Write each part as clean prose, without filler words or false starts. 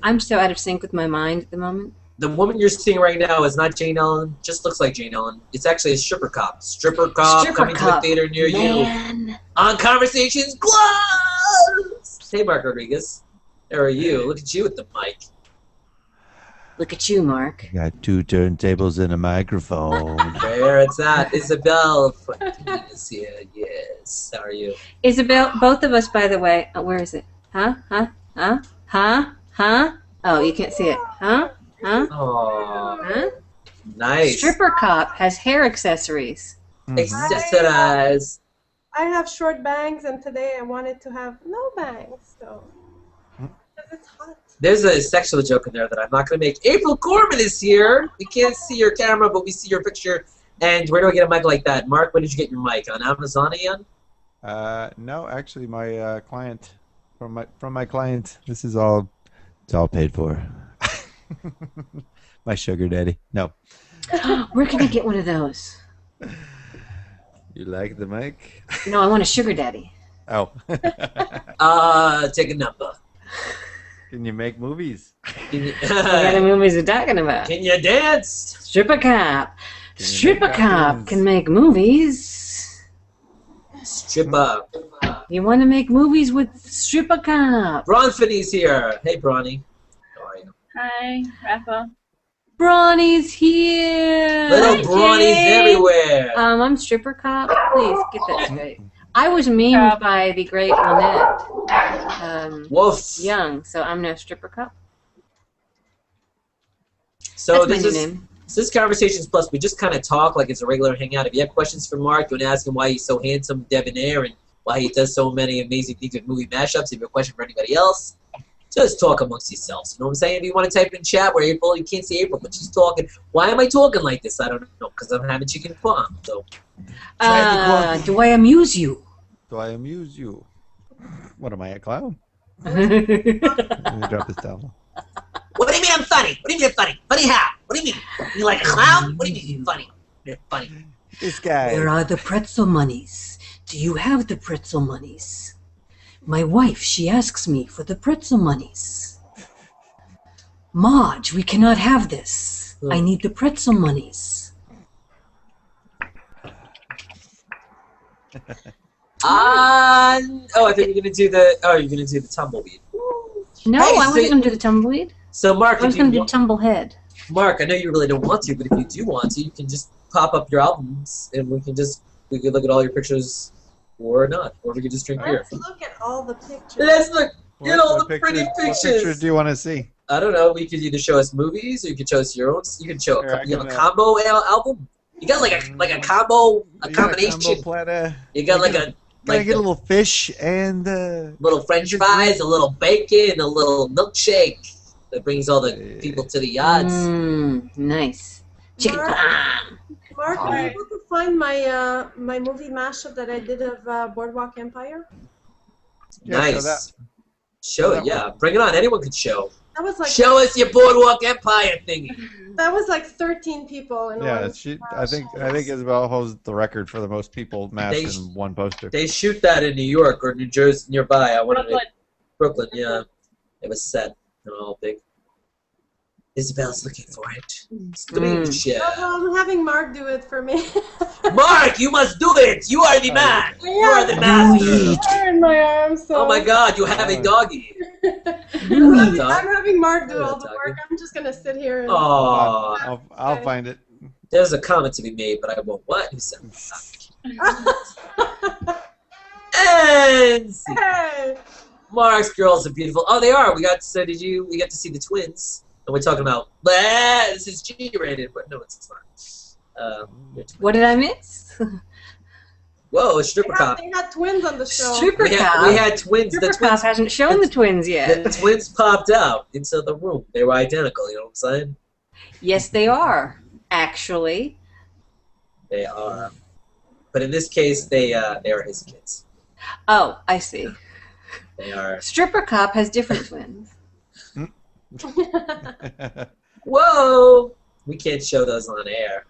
I'm so out of sync with my mind at the moment. The woman you're seeing right now is not Jane Ellen. Just looks like Jane Ellen. It's actually a stripper cop. Stripper cop coming to a theater near you. On Conversations Gloves! Hey, Mark Rodriguez. There are you. Look at you with the mic. Look at you, Mark. I got 2 turntables and a microphone. Where it's at. Isabelle Fortin is here. Yes. How are you? Isabelle, both of us, by the way. Oh, where is it? Huh? Huh? Huh? Huh? Huh? Oh, you can't see it. Huh? Huh? Oh, huh? Nice. Stripper cop has hair accessories. Accessorize. I have short bangs, and today I wanted to have no bangs, so because it's hot. There's a sexual joke in there that I'm not going to make. April Corman is here. We can't see your camera, but we see your picture. And where do I get a mic like that? Mark, where did you get your mic? On Amazon again? No, actually, my client, from my client. This is all, it's all paid for. My sugar daddy. No. Where can I get one of those? You like the mic? No, I want a sugar daddy. Oh. Take a number. Can you make movies? What kind of movies are you talking about? Can you dance? Stripper cop. Stripper cop can make movies. Stripper. You want to make movies with Stripper cop? Bronwyn's here. Hey, Bronny. How are you? Hi, Rappa. Bronny's here. Little Bronny's everywhere. I'm Stripper cop. Please get that straight. I was memed by the great Lynette Wolf. Young, so I'm no Stripper cop. So That's this my new is name. This Conversations Plus. We just kind of talk like it's a regular hangout. If you have questions for Mark, you want to ask him why he's so handsome, debonair, and why he does so many amazing things with movie mashups. If you have a question for anybody else, just talk amongst yourselves. You know what I'm saying? If you want to type in chat where April, you can't see April, but she's talking. Why am I talking like this? I don't know, because I'm having chicken farm. So, Do I amuse you? Do I amuse you? What am I, a clown? Let me drop this down. what do you mean I'm funny? What do you mean I'm funny? Funny how? What do you mean? You like a clown? What do you mean you're funny? You're funny. This guy. Where are the pretzel monies? Do you have the pretzel monies? My wife, she asks me for the pretzel monies. Marge, we cannot have this. I need the pretzel monies. I thought you were gonna do the. Oh, you're gonna do the tumbleweed. No, Hey, I wasn't going to do the tumbleweed. So, Mark, I was going to do tumblehead. Mark, I know you really don't want to, but if you do want to, you can just pop up your albums, and we can look at all your pictures, or not, or we can just drink beer. Let's look at all the pictures. Let's look. Get all the pretty What pictures. pictures do you want to see? I don't know. We could either show us movies, or you could show us your own. You can show you have a combo album. You got like a combo, a combination. Combo platter. You got like a. Like get a little fish and little French fries, a little bacon, a little milkshake that brings all the people to the yachts. Nice. Chicken palm. Mark, are you able to find my my movie mashup that I did of Boardwalk Empire? Yeah, nice. Show it, yeah. Bring it on. Anyone could show. That was like show us your Boardwalk Empire thingy. That was like 13 people in yeah, one. I think Isabelle holds the record for the most people masked in one poster. They shoot that in New York or New Jersey nearby. Brooklyn, yeah. It was set. They're all big. Isabelle's looking for it. I'm having Mark do it for me. Mark, you must do it. You are the man. You are the master. In my arms, so. Oh my God, you have a doggy. I'm having Mark do all the work. I'm just gonna sit here. And I'll find it. There's a comment to be made, but I won't. What? Who said and hey. Mark's girls are beautiful. Oh, they are. We got to see the twins. And we're talking about, this is G-rated, but no, it's not. What did I miss? Whoa, a stripper cop. They had twins on the show. Stripper cop? We had twins. Stripper cop hasn't shown the twins yet. The twins popped out into the room. They were identical, you know what I'm saying? Yes, they are, actually. They are. But in this case, they are his kids. Oh, I see. They are. Stripper cop has different twins. Whoa! We can't show those on air.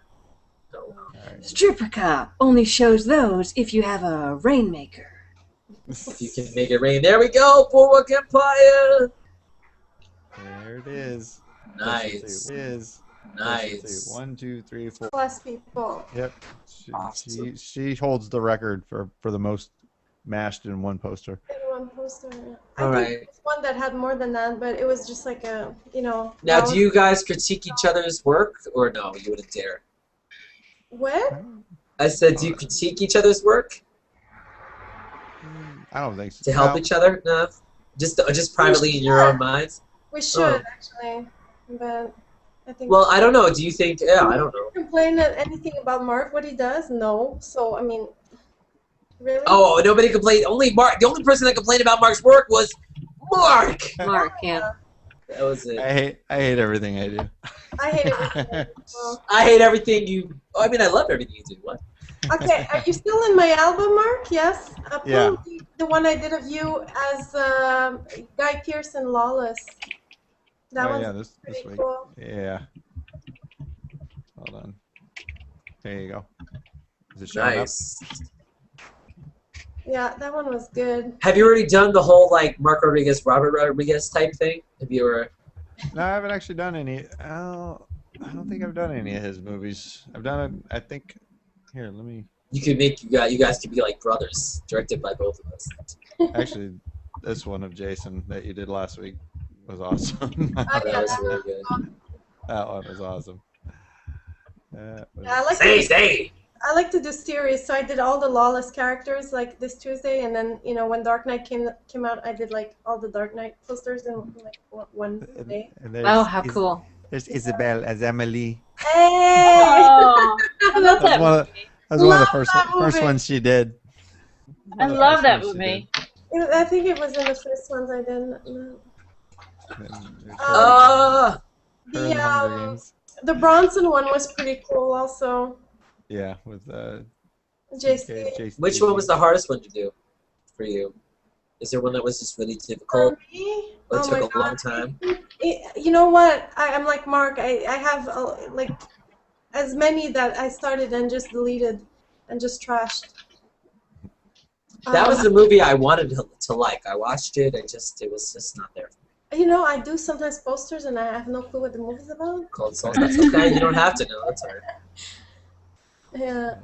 No. Stripper cop only shows those if you have a rainmaker. If you can make it rain. There we go! Boardwalk Empire! There it is. Nice. It is. Nice. 1, 2, 3, 4. Plus people. Yep. Awesome. She holds the record for the most mashed in one poster. In one poster. All I right. think there's one that had more than that, but it was just like a, Now, that do you guys critique each other's work, or no? You wouldn't dare. What? I said, do you critique each other's work I don't think so. to help each other? No, just privately in your own minds. We should actually, but I think. Well, I don't know. Do you think? Yeah, I don't know. Complain anything about Mark, what he does? No. So I mean, really? Oh, nobody complained. Only Mark. The only person that complained about Mark's work was Mark. Mark, yeah. That was it. I hate everything I do. I hate everything. Well, I hate everything you. I mean, I love everything you do. What? okay, are you still in my album, Mark? Yes. Yeah. The one I did of you as Guy Pearce and Lawless. That Oh one's yeah, this pretty week. cool. Yeah. Hold on. There you go. Is it showing Nice. Yeah, that one was good. Have you already done the whole like Mark Rodriguez, Robert Rodriguez type thing? Have you ever? up? No, I haven't actually done any. Oh, I don't think I've done any of his movies. I've done it. I think. Here, let me. You could make you guys could be like brothers, directed by both of us. Actually, this one of Jason that you did last week was awesome. Oh, That yeah, was that really was good. fun. That one was awesome. Yeah, Say. I like to do series, so I did all the Lawless characters like this Tuesday, and then when Dark Knight came out, I did like all the Dark Knight posters in like one day. And there's Oh, how cool. There's Isabelle as Emily. Hey! Oh, I love That's that one of, movie. that's one of the Love first that movie. ones she did. I love that movie. I think it was in the first ones I did. Ah. The Bronson one was pretty cool also. Yeah, with JC. JC. Which one was the hardest one to do for you? Is there one that was just really For difficult? me? Or Oh took my a long God. time? You know what? I'm like Mark. I have like as many that I started and just deleted and just trashed. That was the movie I wanted to like. I watched it. It was just not there. I do sometimes posters and I have no clue what the movie's about. Cold Soul. That's okay. You don't have to know. That's all right. Yeah.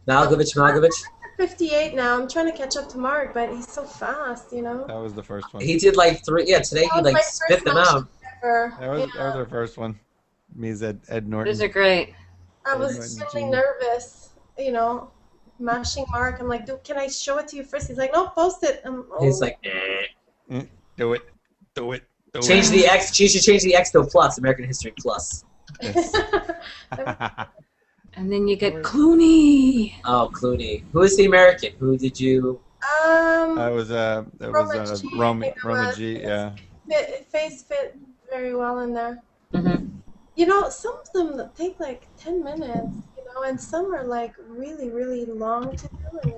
Malkovich. 58 now. I'm trying to catch up to Mark, but he's so fast, That was the first one. He did like 3. Yeah, today That he was like my spit first them one out. ever. That was our first one. Me as Ed Norton. Those are great. I Norton was Jr. really nervous, mashing Mark. I'm like, dude, can I show it to you first? He's like, no, post it. He's like, Do it. Do it. Do change it. the X. She should change the X to a plus. American History Plus. Yes. And then you get Clooney. Oh, Clooney. Who is the American? Who did you? That was Roman G, I Roman think it Roman was. G. Yeah. Face fit very well in there. Mm-hmm. Some of them take like 10 minutes, and some are like really, really long to do,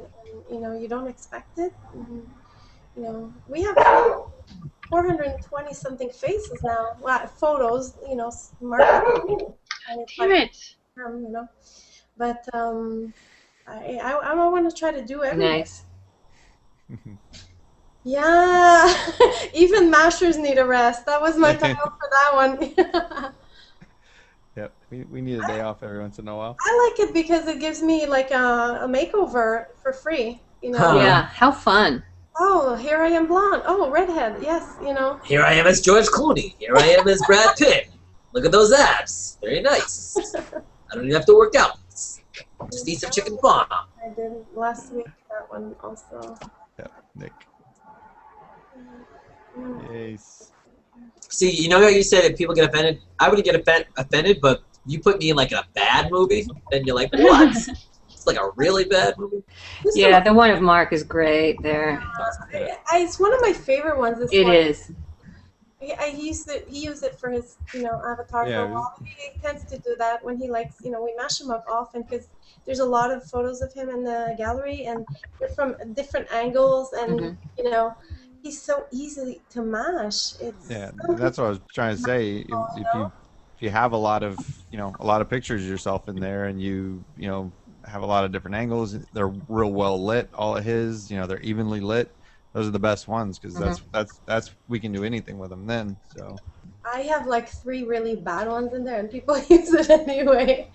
and you don't expect it. And, we have 420 something faces now, photos, marketing, and it's Damn like, it. but I want to try to do everything. Nice. Yeah, even mashers need a rest. That was my title for that one. Yep. We need a day off every once in a while. I like it because it gives me like a makeover for free. Huh. Yeah, how fun. Oh, here I am blonde. Oh, redhead. Yes, Here I am as George Clooney. Here I am as Brad Pitt. Look at those abs. Very nice. I don't even have to work out. Just eat some chicken farm. I did last week that one also. Yep. Nick. Mm. Yes. See, you know how you said if people get offended? I wouldn't get offended, but you put me in like a bad movie, then you're like, what? It's like a really bad movie. Yeah, the one of Mark is great there. It's one of my favorite ones. This It one. is. He used it for his, avatar Yeah, for a while. He tends to do that when he likes, we mash him up often because there's a lot of photos of him in the gallery and they're from different angles and, he's so easy to mash. It's That's what I was trying to say. If you have a lot of pictures of yourself in there and you have a lot of different angles, they're real well lit. All of his, they're evenly lit. those are the best ones because that's we can do anything with them then. So I have like 3 really bad ones in there, and people use it anyway.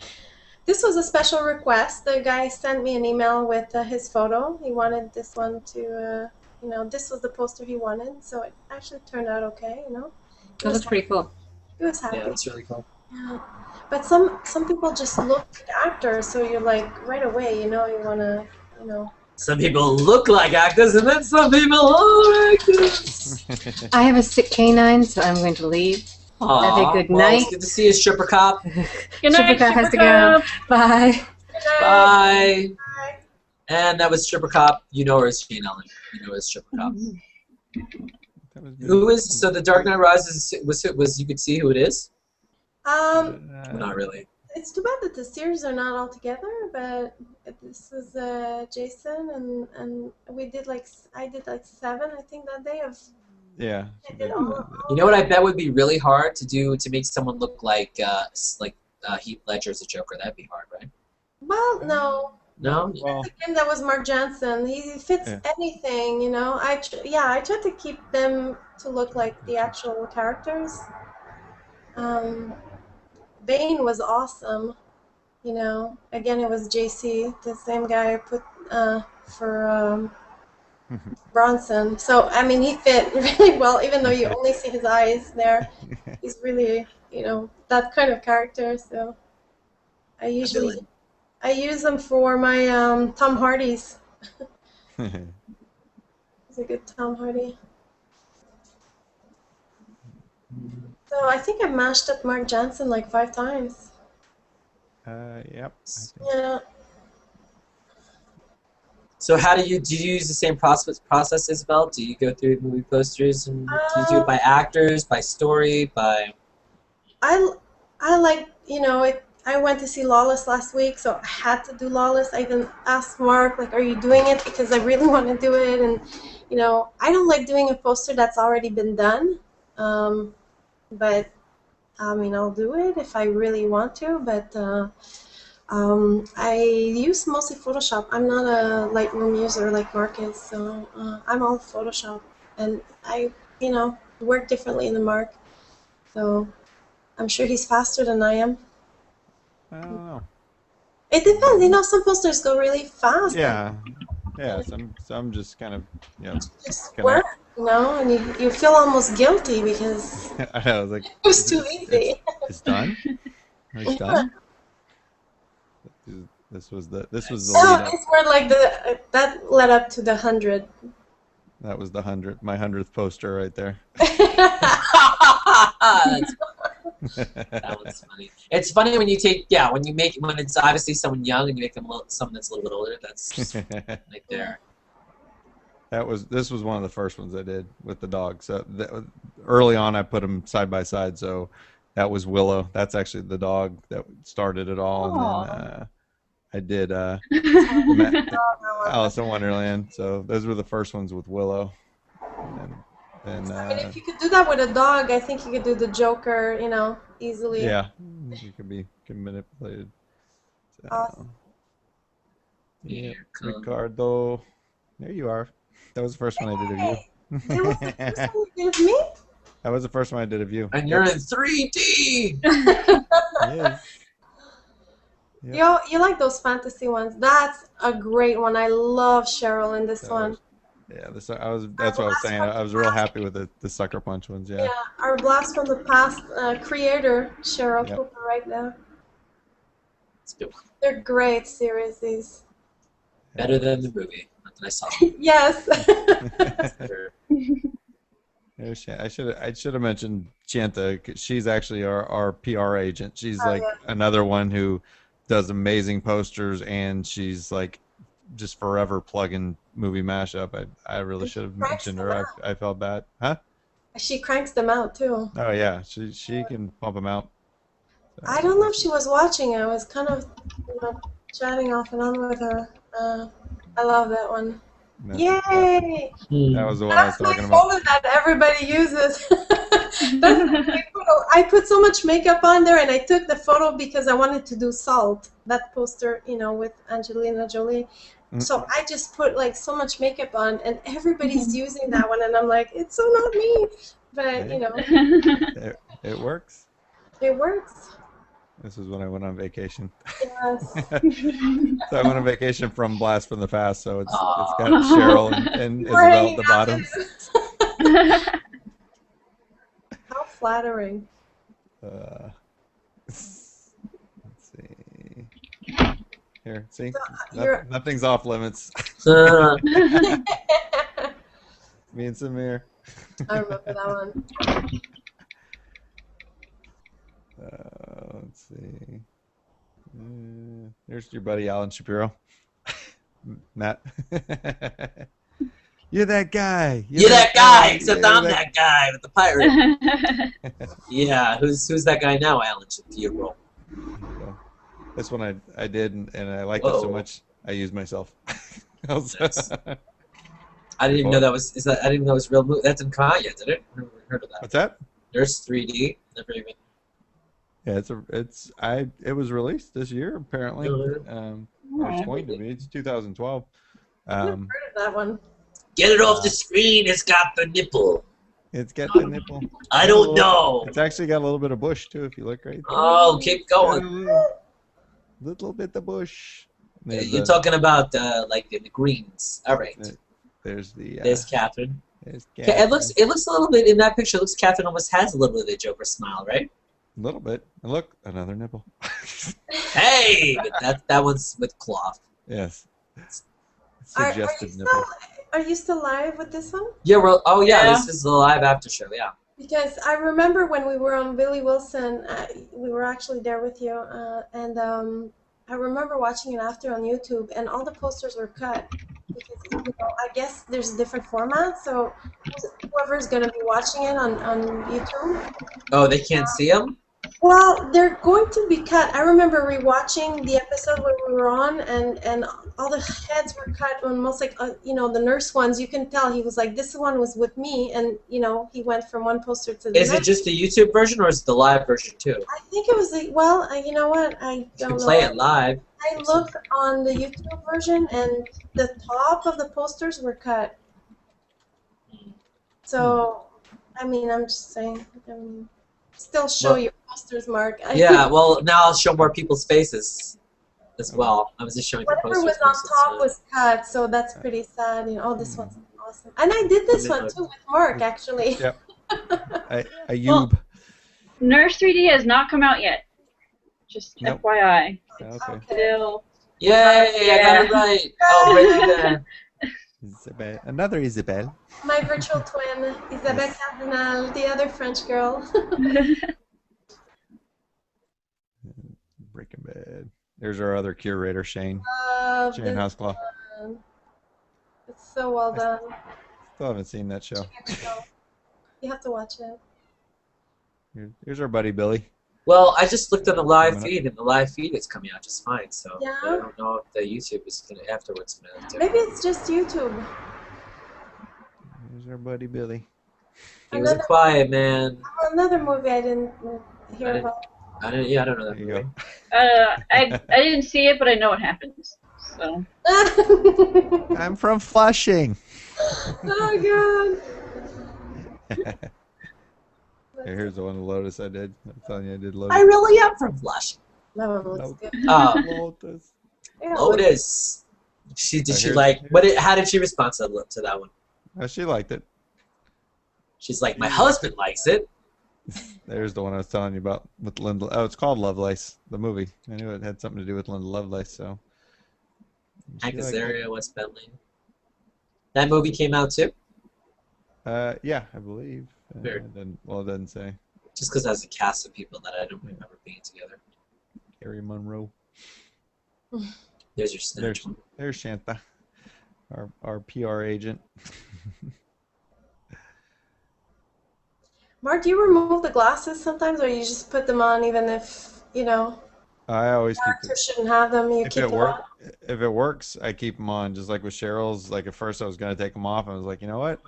This was a special request. The guy sent me an email with his photo. He wanted this one to, this was the poster he wanted, so it actually turned out okay, Oh, that's pretty cool. He was happy. Yeah, that's really cool. Yeah. But some people just look like actors, so you're like, right away, you want to, Some people look like actors, and then some people are actors. I have a sick canine, so I'm going to leave. Aw, Have a good well, night. it's good to see you, Stripper Cop. Good night, Super Cat has to Super go. Bye. Bye. And that was Stripper Cop. You know her as Shane Ellen. You know her as Stripper Cop. that was Who is, so the Dark Knight Rises, was you could see who it is? Not really. It's too bad that the series are not all together, but this was Jason, and we did I did 7, I think, that day of. Yeah. I did all You know what I bet would be really hard to do to make someone look like Heath Ledger as a Joker? That'd be hard, right? Well, no. No? Well, Again, that was Mark Jansen. He fits anything, I tried to keep them to look like the actual characters. Bane was awesome, Again, it was JC, the same guy I put for Bronson. So, I mean, he fit really well, even though you only see his eyes there. He's really, that kind of character. So, I use them for my Tom Hardy's. He's a good Tom Hardy. So I think I mashed up Mark Jansen like 5 times. yep. Yeah. So how do you use the same process, Isabelle? Do you go through movie posters and do you do it by actors, by story, by? I like I went to see Lawless last week, so I had to do Lawless. I even asked Mark, are you doing it? Because I really want to do it, and I don't like doing a poster that's already been done. But I mean, I'll do it if I really want to. But I use mostly Photoshop. I'm not a Lightroom user like Mark is, so I'm all Photoshop, and I work differently than Mark. So I'm sure he's faster than I am. I don't know. It depends. Some posters go really fast. Yeah. Some just kind of Just kinda- work, and you feel almost guilty because I know, I was like, it was too easy. It's done. It's done. This was the lead Oh, up. it's where that led up to the 100. That was my 100th poster right there. That was funny. It's funny when you when it's obviously someone young and you make them someone that's a little bit older. That's just right there. This was one of the first ones I did with the dog. So early on, I put them side by side. So that was Willow. That's actually the dog that started it all. Aww. And then I did Alice in Wonderland. So those were the first ones with Willow. And I mean, if you could do that with a dog, I think you could do the Joker, easily. yeah, you can manipulated. So, Awesome. yeah, Ricardo, there you are. That was the first one I did of you. That was the first one you did of me? That was the first one I did of you. And you're in 3D. Yes. Yep. You like those fantasy ones? That's a great one. I love Cheryl in this one. Yeah, that's what I was saying. I was real happy with the Sucker Punch ones. Yeah. Yeah, our Blast from the Past creator, Cheryl Cooper, right there. They're great series, these. Better than the movie that I saw. Yes. I should have mentioned Chanta. She's actually our PR agent. She's another one who does amazing posters, and she's just forever plugging movie mashup. I really should have mentioned her. I felt bad. Huh? She cranks them out too. Oh yeah, she can pump them out. So, I don't know if she was watching. I was kind of chatting off and on with her. I love that one. Yay! That was the one I was talking about. That's my photo that everybody uses. That's my photo. I put so much makeup on there, and I took the photo because I wanted to do Salt, that poster, with Angelina Jolie. So I just put like so much makeup on, and everybody's using that one, and I'm like, it's so not me. But you know, It works. it works. This is when I went on vacation. Yes. So I went on vacation from Blast from the Past, so it's got Cheryl and Isabelle at the bottom. How flattering. Let's see. Here, see? So Nothing's off limits. Uh, Me and Samir. I remember that one. Let's see. There's your buddy Alan Shapiro. Matt. You're that guy. You're that guy, except I'm that guy with the pirate. Yeah, who's that guy now, Alan Shapiro? This one I did, and I liked it so much I used myself. Nice. I didn't even know that was. I didn't even know it was a real movie. That's in Kanye, did it? I never heard of that. What's that? Nurse 3D. Never even. Yeah, it was released this year apparently. Or it's going to be. It's 2012. I've never heard of that one. Get it off the screen. It's got the nipple. It's got the nipple. I don't know. It's actually got a little bit of bush too, if you look right there. Oh, keep going. Little bit of bush. You're talking about like the greens. All right. There's the. There's Catherine. There's Catherine. It looks a little bit in that picture. It looks Catherine almost has a little bit of the Joker smile, right? A little bit. And look, another nipple. Hey, but that one's with cloth. Yes. Suggested nipple. Are you still live with this one? Yeah. Well. Oh yeah. This is the live after show. Yeah. Because I remember when we were on Billy Wilson, we were actually there with you, and I remember watching it after on YouTube, and all the posters were cut. Because, you know, I guess there's a different format, so whoever's going to be watching it on YouTube. Oh, they can't see them? Well, they're going to be cut. I remember rewatching the episode where we were on, and all the heads were cut. Almost like you know, the nurse ones. You can tell he was like, this one was with me, and you know, he went from one poster to the next. Is it just the YouTube version, or is it the live version too? I think it was the. Well, you know what? I don't know. You can play it live. I looked on the YouTube version, and the top of the posters were cut. So, I mean, I'm just saying. Still show your posters, Mark. Yeah, well, now I'll show more people's faces as well. I was just showing the posters. Whatever was on top was cut, so that's pretty sad. You know, oh, this one's awesome. And I did this one too with Mark, actually. Yep. Ayub. Nurse 3D has not come out yet. Just FYI. Okay. Still. Yay! I got it right. Oh, right there. Isabelle. Another Isabelle. My virtual twin, Isabelle Cardinal, the other French girl. Breaking Bad. There's our other curator, Shane. Shane Houseclaw. It's so well done. Still haven't seen that show. You have to watch it. Here's our buddy Billy. Well, I just looked on the live feed, and the live feed is coming out just fine. So yeah. I don't know if the YouTube is gonna afterwards. Maybe it's just YouTube. Here's our buddy Billy. He was a quiet man. Another movie I didn't hear about. I don't know that movie. I didn't see it, but I know what happens. So. I'm from Flushing. Oh God. Here's the one, Lotus. I did. I'm telling you, I did Lotus. I really am from Flushing. That one looks good. Lotus. Lotus. How did she respond to that one? She liked it. She's like, my husband likes it. There's the one I was telling you about with Linda. Oh, it's called Lovelace, the movie. I knew it had something to do with Linda Lovelace, so. Hank Azaria, West Bentley. That movie came out too? Yeah, I believe. It doesn't say. Just because it has a cast of people that I don't remember being together. Carrie Monroe. There's your snatch one. There's Shanta, our PR agent. Mark, do you remove the glasses sometimes, or you just put them on even if, you know, I always keep actors shouldn't have them, you keep them on? If it works, I keep them on, just like with Cheryl's. Like at first I was going to take them off, and I was like, you know what?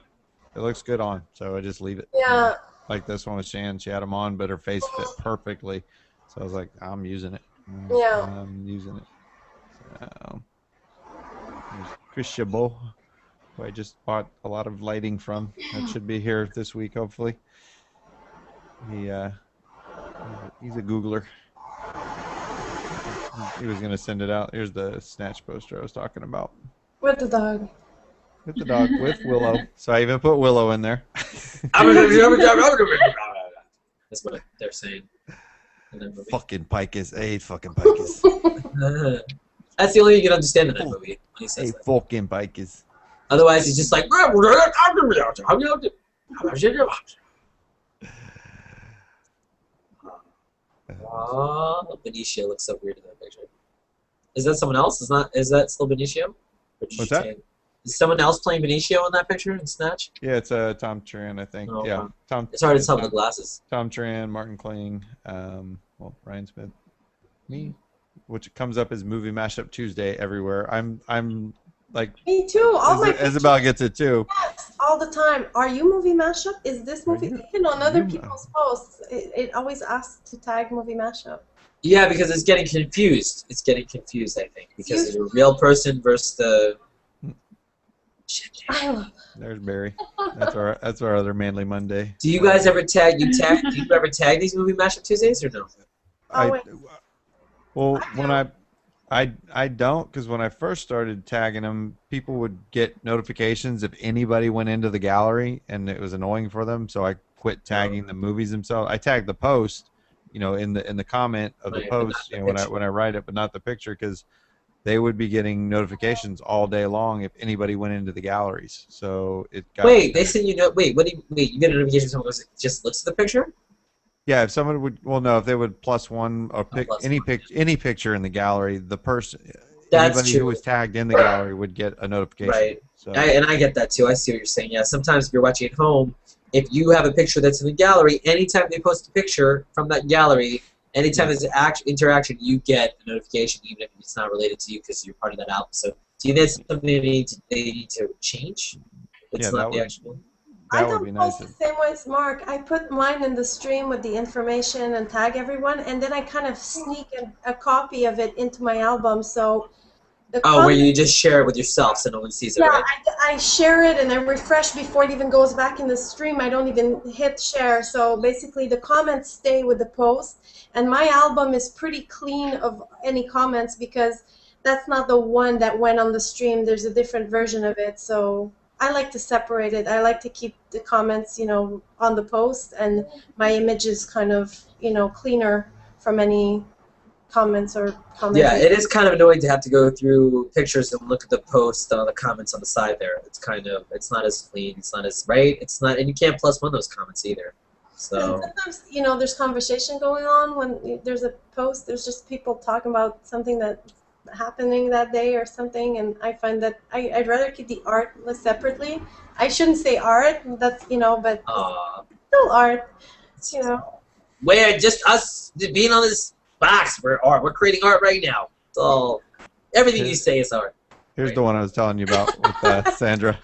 It looks good on, so I just leave it. Yeah. Like this one with Shan, she had them on, but her face fit perfectly. So I was like, I'm using it. Yeah. I'm using it. So, Cabo, who I just bought a lot of lighting from. That should be here this week, hopefully. He's a Googler. He was going to send it out. Here's the Snatch poster I was talking about. With the dog. With the dog, with Willow. So I even put Willow in there. That's what they're saying. Fucking Picus. I hate fucking Picus. That's the only thing you can understand in that movie when he says that. Fucking Picus. Otherwise, he's just like. Benicio looks so weird in that picture. Is that someone else? Is that still Benicio? What's that? Is someone else playing Benicio in that picture in Snatch? Yeah, it's Tom Tran, I think. Oh, yeah, okay. Tom. It's hard to tell with the glasses. Tom Tran, Martin Kling, Ryan Smith, me, which comes up as Movie Mashup Tuesday everywhere. I'm like. Me too. All my Isabelle gets it too. Yes, all the time. Are you Movie Mashup? Is this movie? Even on other people's posts, it always asks to tag Movie Mashup. Yeah, because it's getting confused. It's getting confused, I think, because it's a real person versus the. There's Barry. That's our other Manly Monday. Do you guys ever tag? Do you ever tag these Movie Mashup Tuesdays or no? I don't, because when I first started tagging them, people would get notifications if anybody went into the gallery, and it was annoying for them. So I quit tagging the movies themselves. I tagged the post, in the comment of the post, when I write it, but not the picture, because they would be getting notifications all day long if anybody went into the galleries. So it got. Wait, they said Wait, you get a notification from someone who just looks at the picture? Yeah, if someone would, if they would +1 or pick any picture in the gallery, the person, anybody who was tagged in the gallery would get a notification. Right. So. And I get that too. I see what you're saying. Yeah, sometimes if you're watching at home, if you have a picture that's in the gallery, anytime they post a picture from that gallery, anytime there's an interaction, you get a notification, even if it's not related to you because you're part of that album. So do you think that's something they need to change? It's not the actual. I don't post the same way as Mark. I put mine in the stream with the information and tag everyone, and then I kind of sneak a copy of it into my album. So where you just share it with yourself so no one sees it, right? Yeah, I share it and I refresh before it even goes back in the stream. I don't even hit share. So basically the comments stay with the post, and my album is pretty clean of any comments because that's not the one that went on the stream. There's a different version of it. So I like to separate it. I like to keep the comments, on the post, and my image is kind of, cleaner from any comments or comments. Yeah, it is kind of annoying to have to go through pictures and look at the post on the comments on the side there. It's it's not as clean. It's not as it's not, and you can't +1 those comments either. So and sometimes, there's conversation going on when there's a post. There's just people talking about something that's happening that day or something, and I find that I'd rather keep the art separately. I shouldn't say art. That's but still art. We're just us being on this box. We're art. We're creating art right now. So everything you say is art. Here's the one I was telling you about with Sandra.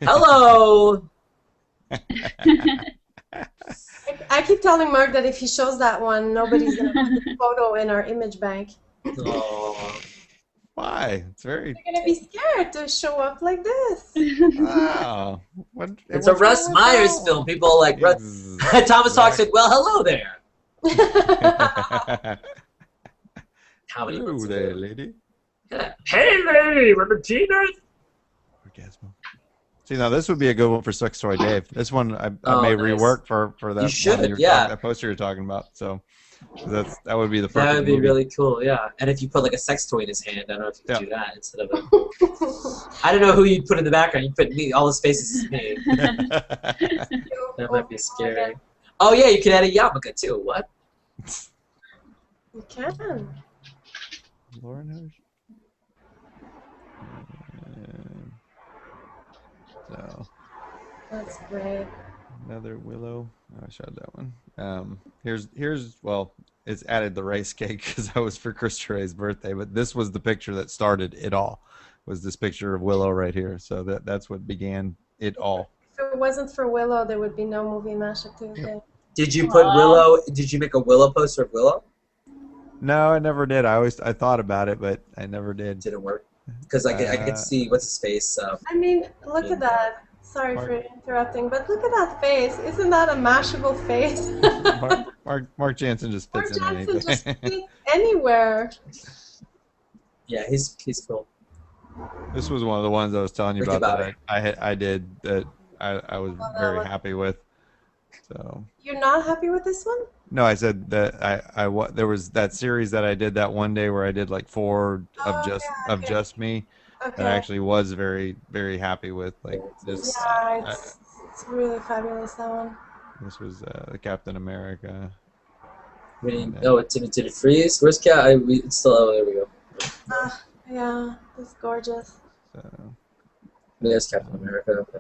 Hello. I keep telling Mark that if he shows that one, nobody's gonna put the photo in our image bank. Why? It's very. You're gonna be scared to show up like this. Wow. It's a Russ Myers film. People like Russ. Thomas Hawk said, "Well, hello there." How many Hello there, lady. Hey, lady, we're the teenagers. Orgasmo. See, now this would be a good one for Sex Toy Dave. This one I may rework for that. You should, that poster you're talking about. So that would be the first. That would be really cool, yeah. And if you put like a sex toy in his hand, I don't know if you could do that instead of a. I don't know who you'd put in the background. You put me. All his faces is me. That might be scary. Oh yeah, you could add a yarmulke too. What? You can. Lauren Hirsch. So. That's great. Another Willow. Oh, I showed that one. Here's it's added the rice cake because that was for Chris Ray's birthday, but this was the picture that started it all. Was this picture of Willow right here? So that's what began it all. If it wasn't for Willow, there would be no movie Mashup Tuesday. Did you put Willow? Did you make a Willow poster of Willow? No, I never did. I thought about it, but I never did. Didn't work. because I could see what's his face. I mean, look at that. Sorry for interrupting, but look at that face. Isn't that a mashable face? Mark Jansen just Mark fits in Jansen anything. just fits anywhere. Yeah, he's cool. This was one of the ones I was telling you Ricky about Bobby. that I did that I was very happy with. So. You're not happy with this one? No, I said that there was that series that I did that one day where I did like 4 of just me. Okay. That I actually was very, very happy with. Like this. Yeah, it's really fabulous, that one. This was Captain America. Did it freeze? Where's Cat? It's still. Oh, there we go. Yeah, it's gorgeous. So. There's Captain America. Okay.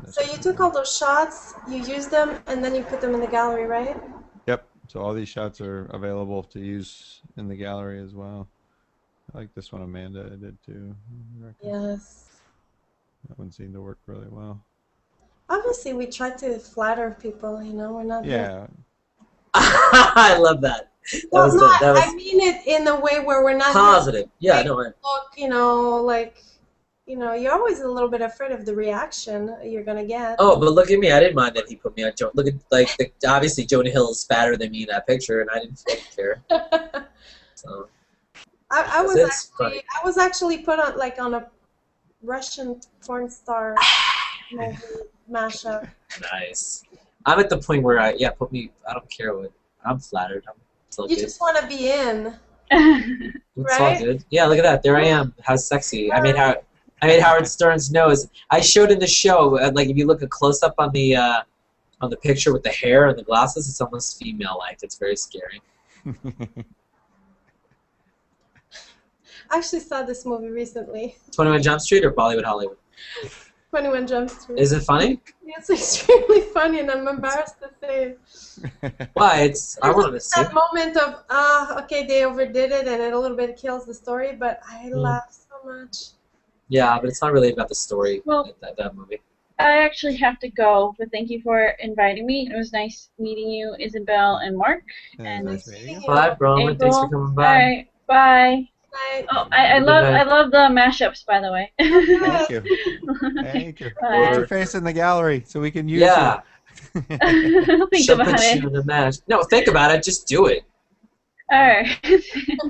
So you took all those shots, you used them, and then you put them in the gallery, right? Yep. So all these shots are available to use in the gallery as well. I like this one Amanda did too. Yes. That one seemed to work really well. Obviously, we try to flatter people, you know, we're not... Yeah. I love that. Well, I mean it in a way where we're not... Positive. Yeah, no. Look, you know, like... You know, you're always a little bit afraid of the reaction you're gonna get. Oh, but look at me! I didn't mind that he put me on. Look at obviously Jonah Hill is fatter than me in that picture, and I didn't care. So I was actually put on on a Russian porn star movie mashup. Nice. I'm at the point where put me. I don't care what. I'm flattered. You just want to be in. It's all good. Yeah, look at that. There I am. How sexy. I made Howard Stern's nose. I showed in the show, like if you look a close up on the picture with the hair and the glasses, it's almost female-like. It's very scary. I actually saw this movie recently. 21 Jump Street or Bollywood Hollywood? 21 Jump Street. Is it funny? It's extremely funny, and I'm embarrassed to say it. Why? I wanted to see that moment of, okay, they overdid it, and it a little bit kills the story, but I laughed so much. Yeah, but it's not really about the story, well, that movie. I actually have to go, but thank you for inviting me. It was nice meeting you, Isabelle and Mark. And nice meeting you. Bye, Bronwyn. Thanks for coming by. All right, bye. Bye. Oh, I love the mashups, by the way. Thank you. Thank you. Put your face in the gallery so we can use it. I'll think about it. In the mash. No, think about it. Just do it. All right.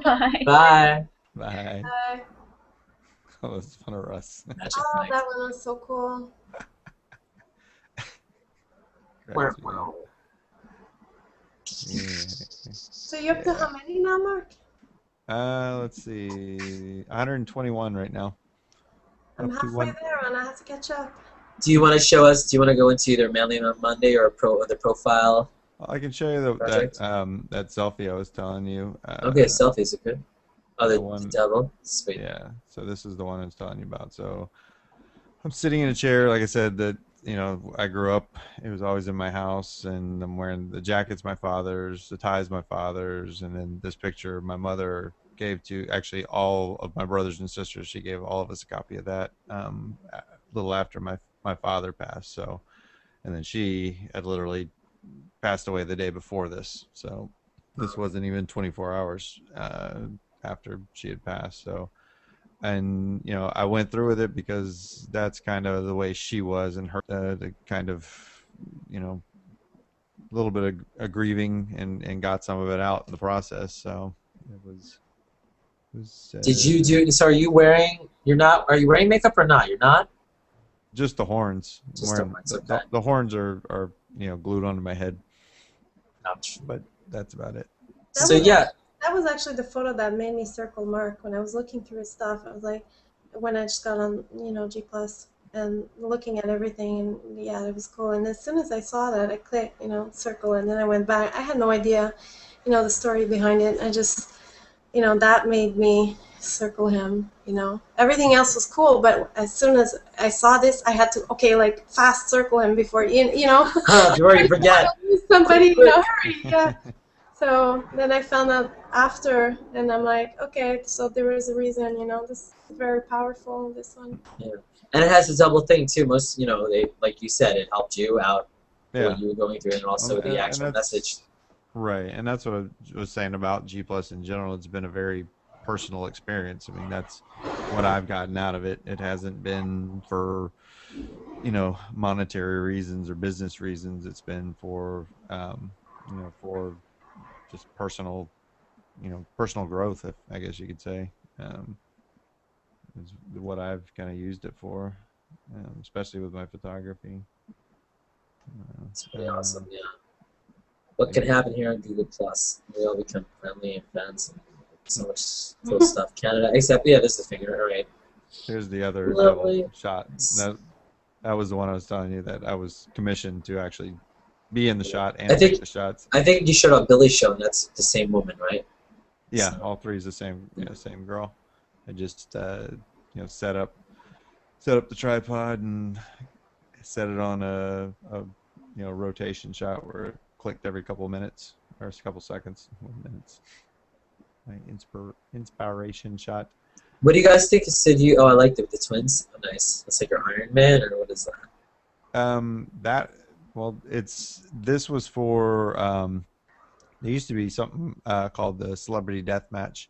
Bye. Bye. Bye. Bye. Oh, it's fun of Russ. Oh, that one was so cool. Wow. Yeah. So you're up to how many now, Mark? Let's see, 121 right now. I'm halfway there, and I have to catch up. Do you want to show us? Do you want to go into either Manly on Monday or the profile? I can show you that selfie I was telling you. Okay, selfies are good. Oh, the devil. Sweet. Yeah. So this is the one I was telling you about. So I'm sitting in a chair, like I said, that I grew up. It was always in my house, and I'm wearing the jacket's my father's, the tie's my father's, and then this picture my mother gave to actually all of my brothers and sisters. She gave all of us a copy of that a little after my father passed. So, and then she had literally passed away the day before this. So this wasn't even 24 hours after she had passed. So, and I went through with it because that's kind of the way she was, and her the kind of a little bit of grieving and got some of it out in the process. So it was Did you do? So are you wearing? Are you wearing makeup or not? You're not. Just the horns. Just the horns. Okay. The horns are glued onto my head. Ouch. But that's about it. That was actually the photo that made me circle Mark. When I was looking through his stuff, I was like, when I just got on, G+ and looking at everything, and yeah, it was cool. And as soon as I saw that, I clicked, circle, and then I went back. I had no idea, the story behind it. I just, that made me circle him, Everything else was cool, but as soon as I saw this, I had to, fast circle him before, Before you forget. Somebody, hurry, yeah. So then I found out after, and I'm like, okay, so there is a reason, this is very powerful, this one. Yeah, and it has a double thing too. Most, they, like you said, it helped you out what you were going through, and also the actual message. Right, and that's what I was saying about G+ in general. It's been a very personal experience. I mean, that's what I've gotten out of it. It hasn't been for, you know, monetary reasons or business reasons. It's been for, you know, for just personal, you know, personal growth, if, I guess you could say, is what I've kind of used it for, especially with my photography. It's pretty awesome, yeah. What can happen here on Google Plus? We all become friendly and friends. And so much cool stuff. Canada, except yeah, this is the finger. All right. Here's the other Lovely. double shot. That was the one I was telling you that I was commissioned to actually be in the shot and take the shots. I think you showed on Billy's show, and that's the same woman, right? Yeah, all three is the same, you know, same girl. I just you know, set up the tripod and set it on a you know, rotation shot where it clicked every couple of minutes or a couple seconds, minutes. My inspiration shot. What do you guys think? Sid, you? Oh, I liked it with the twins. Oh, nice. That's like your Iron Man, or what is that? Well, this was for there used to be something called the Celebrity Deathmatch,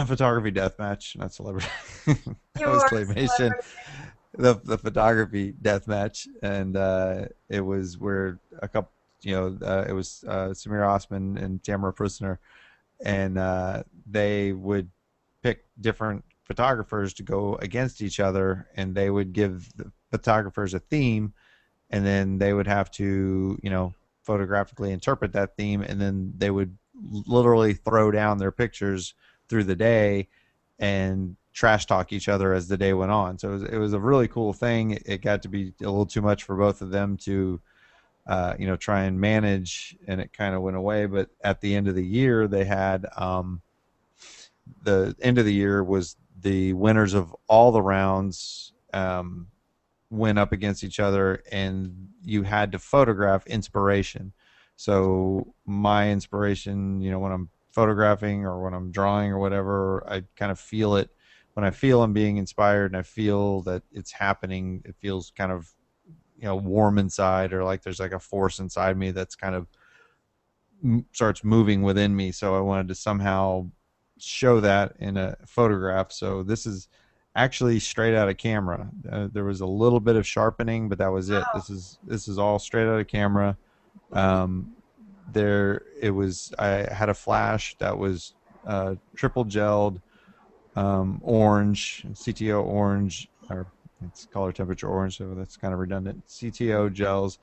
photography deathmatch, not celebrity. That was claymation. The photography deathmatch, and it was where a couple, you know, it was Samir Osman and Tamara Prusner, and they would pick different photographers to go against each other, and they would give the photographers a theme, and then they would have to, you know, photographically interpret that theme, and then they would literally throw down their pictures through the day and trash talk each other as the day went on. So it was a really cool thing. It got to be a little too much for both of them to you know, try and manage, and it kind of went away. But at the end of the year, they had the end of the year was the winners of all the rounds went up against each other, and you had to photograph inspiration. So my inspiration, you know, when I'm photographing or when I'm drawing or whatever, I kind of feel it. When I feel I'm being inspired and I feel that it's happening, it feels kind of, you know, warm inside, or like there's like a force inside me that's kind of starts moving within me. So I wanted to somehow show that in a photograph. So this is actually straight out of camera. There was a little bit of sharpening, but that was it. This is all straight out of camera. I had a flash that was triple gelled orange, CTO orange, or it's color temperature orange, so that's kind of redundant. CTO gels,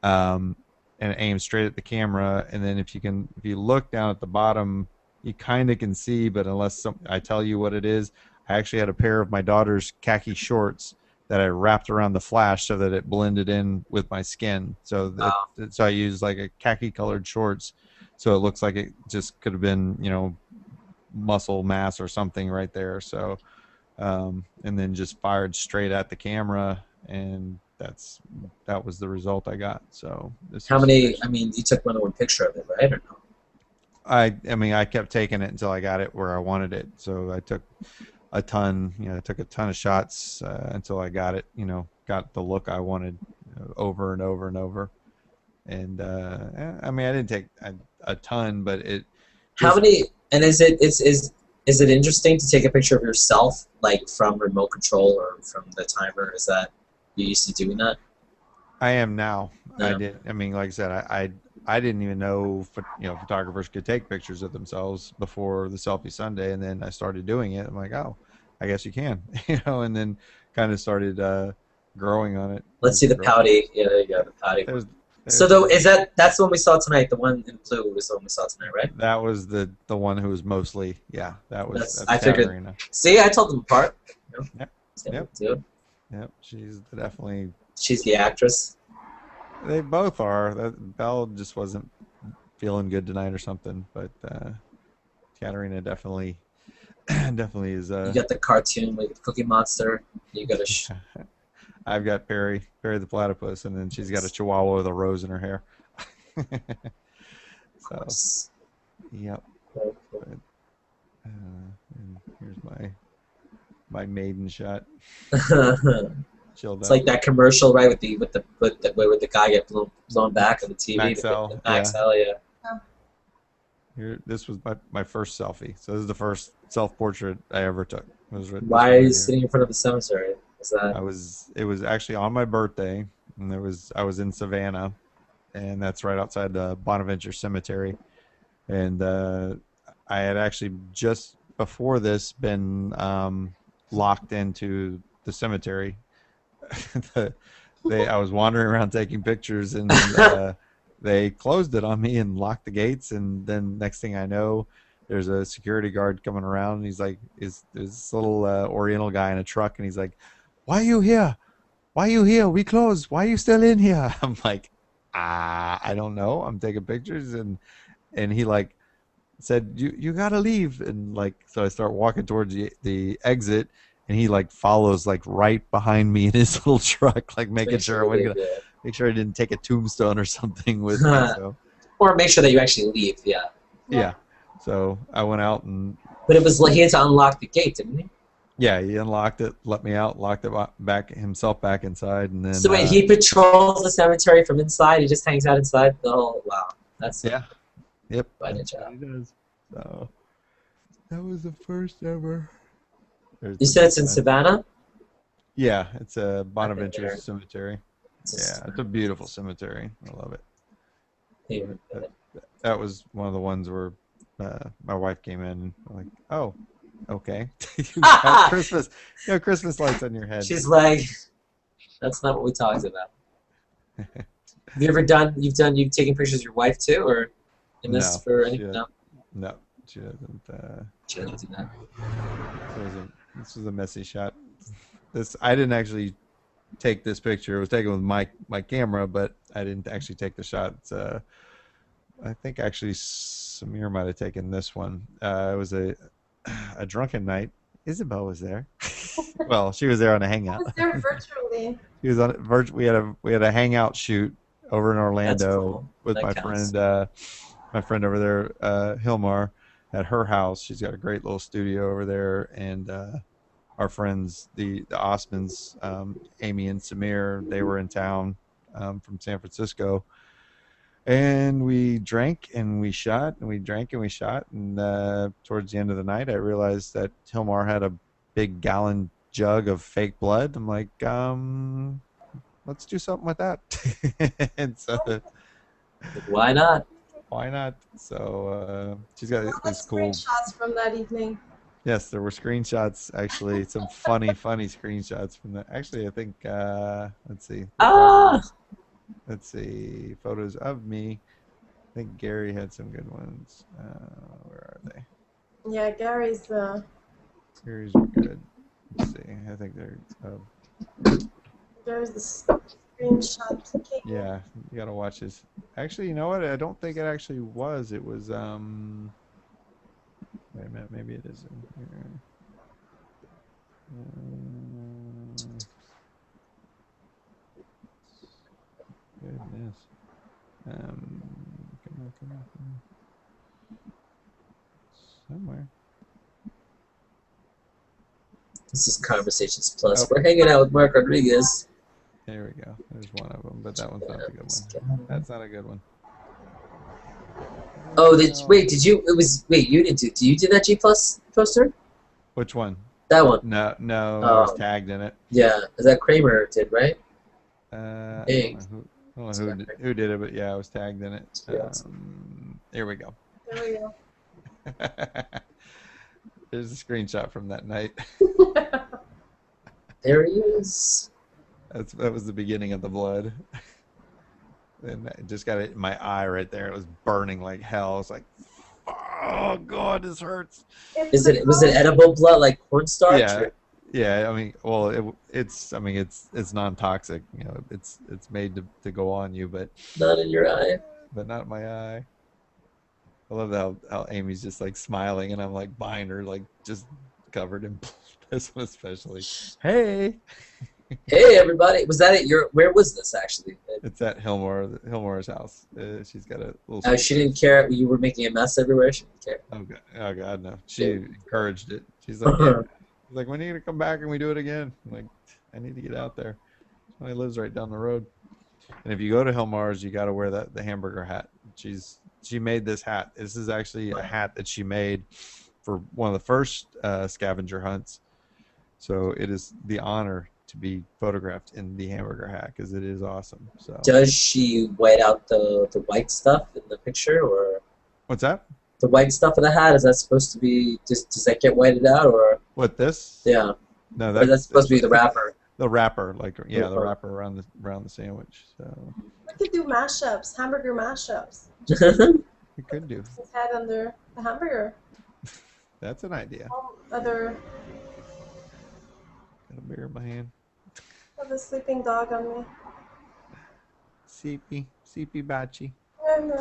and it aims straight at the camera. And then if you look down at the bottom, you kind of can see, but unless I tell you what it is, I actually had a pair of my daughter's khaki shorts that I wrapped around the flash so that it blended in with my skin. So so I used like a khaki colored shorts, so it looks like it just could have been, you know, muscle mass or something right there. So and then just fired straight at the camera, and that was the result I got. So how many? I mean, you took more than one picture of it, right, or no? I mean, I kept taking it until I got it where I wanted it. So I took a ton, you know, I took a ton of shots until I got it, you know, got the look I wanted, over and over and over. And I mean, I didn't take a ton, but it. How many? And is it interesting to take a picture of yourself, like from remote control or from the timer? Is that you used to doing that? I am now. Yeah. I mean, like I said, I didn't even know, you know, photographers could take pictures of themselves before the Selfie Sunday, and then I started doing it. I'm like, oh, I guess you can, you know, and then kind of started growing on it. Let's see the pouty. Yeah, there you go, the pouty. So that's the one we saw tonight. The one in blue was the one we saw tonight, right? That was the one who was mostly, yeah. That's I figured. Katarina. See, I told them apart. You know? Yep. Yep. She's definitely. She's the actress. They both are. Belle just wasn't feeling good tonight or something, but Katarina definitely is. You got the cartoon with the Cookie Monster. You got a. I've got Perry the platypus, and then she's got a Chihuahua with a rose in her hair. So, yep. Cool. But, and here's my maiden shot. Chilled It's out. like that commercial, right, with the guy get blown back on the TV. Maxell, yeah. Here, this was my first selfie. So this is the first self-portrait I ever took. It was this Why one are you right here. sitting in front of the cemetery? Is that It was actually on my birthday, and I was in Savannah, and that's right outside the Bonaventure Cemetery. And I had actually just before this been locked into the cemetery. I was wandering around taking pictures, and they closed it on me and locked the gates. And then next thing I know, there's a security guard coming around, and he's like, there's this little Oriental guy in a truck, and he's like, "Why are you here? Why are you here? We closed. Why are you still in here?" I'm like, I don't know. I'm taking pictures, and he like said, you gotta leave, and like so I start walking towards the exit, and he like follows like right behind me in his little truck, like making sure I wouldn't make sure I didn't take a tombstone or something with me. So or make sure that you actually leave. yeah. So I went out and. But it was like he had to unlock the gate, didn't he? Yeah, he unlocked it, let me out, locked it back himself back inside, and then. So wait, he patrols the cemetery from inside. He just hangs out inside. Oh wow, that's yeah. Yep. quite a job. He does. So that was the first ever. You said it's in Savannah? Yeah, it's a Bonaventure Cemetery. It's Yeah, it's a beautiful cemetery. I love it. here. That was one of the ones where my wife came in and I'm like, oh, okay. You got Christmas, Christmas lights on your head. She's like, that's not what we talked about. Have you ever you've taken pictures of your wife too, or in this for anything? No, she doesn't. She doesn't do that. This was a messy shot. I didn't actually take this picture. It was taken with my camera, but I didn't actually take the shot. I think actually Samir might have taken this one. It was a drunken night. Isabelle was there. Well, she was there on a hangout. I was there virtually. She was on we had a hangout shoot over in Orlando cool. with That my counts. friend over there, Hilmar, at her house. She's got a great little studio over there, and our friends, the Osmonds, Amy and Samir, they were in town from San Francisco, and we drank and we shot, and we drank and we shot, and towards the end of the night, I realized that Hilmar had a big gallon jug of fake blood. I'm like, let's do something with that. And so, Why not? why not? So she's got What this cool. screenshots from that evening? Yes, there were screenshots. Actually, some funny screenshots from that. Actually, I think let's see. Let's see, photos of me. I think Gary had some good ones. Where are they? Yeah, Gary's Gary's are good. Let's see. I think they're. the screenshot. Yeah, you gotta watch this. Actually, you know what? I don't think it actually was. It was. Wait a minute. Maybe it is in here. Goodness. Come on. Somewhere. This is Conversations Plus. We're hanging out with Mark Rodriguez. There we go. There's one of them, but that one's not a good one. That's not a good one. Oh, wait, you didn't do. Do you do that G Plus poster? Which one? That one. No, I was tagged in it. Yeah, that Kramer did, right? I Hey. don't know who did it, but yeah, I was tagged in it. Here we go. There we go. There's a screenshot from that night. There he is. That was the beginning of the blood. And I just got it in my eye right there. It was burning like hell. It's like, oh god, this hurts. Was it edible blood like cornstarch? Yeah. Yeah, I mean, well, it's non-toxic. You know, it's made to go on you, but Not in your eye. but not in my eye. I love how Amy's just like smiling, and I'm like behind her, like just covered in blood. This one especially. Hey. Hey, everybody. Was that it? Where was this, actually? It's at Hilmar's house. She's got a little. Oh, she didn't care. You were making a mess everywhere. She didn't care. Oh God, no. She encouraged it. She's like, yeah. She's like, we need to come back and we do it again. I'm like, I need to get out there. She lives right down the road. And if you go to Hilmar's, you got to wear the hamburger hat. She made this hat. This is actually a hat that she made for one of the first scavenger hunts. So it is the honor to be photographed in the hamburger hat because it is awesome. So does she white out the white stuff in the picture, or what's that? the white stuff of the hat? Is that supposed to be does that get whited out, or What this? yeah? No, Or that's supposed to be the wrapper. The wrapper, like the wrapper around the sandwich. So We could do mashups, hamburger mashups. we could do. His head under the hamburger. That's an idea. Other Got a beer in my hand. of the sleeping dog on me. Seepy bachi. And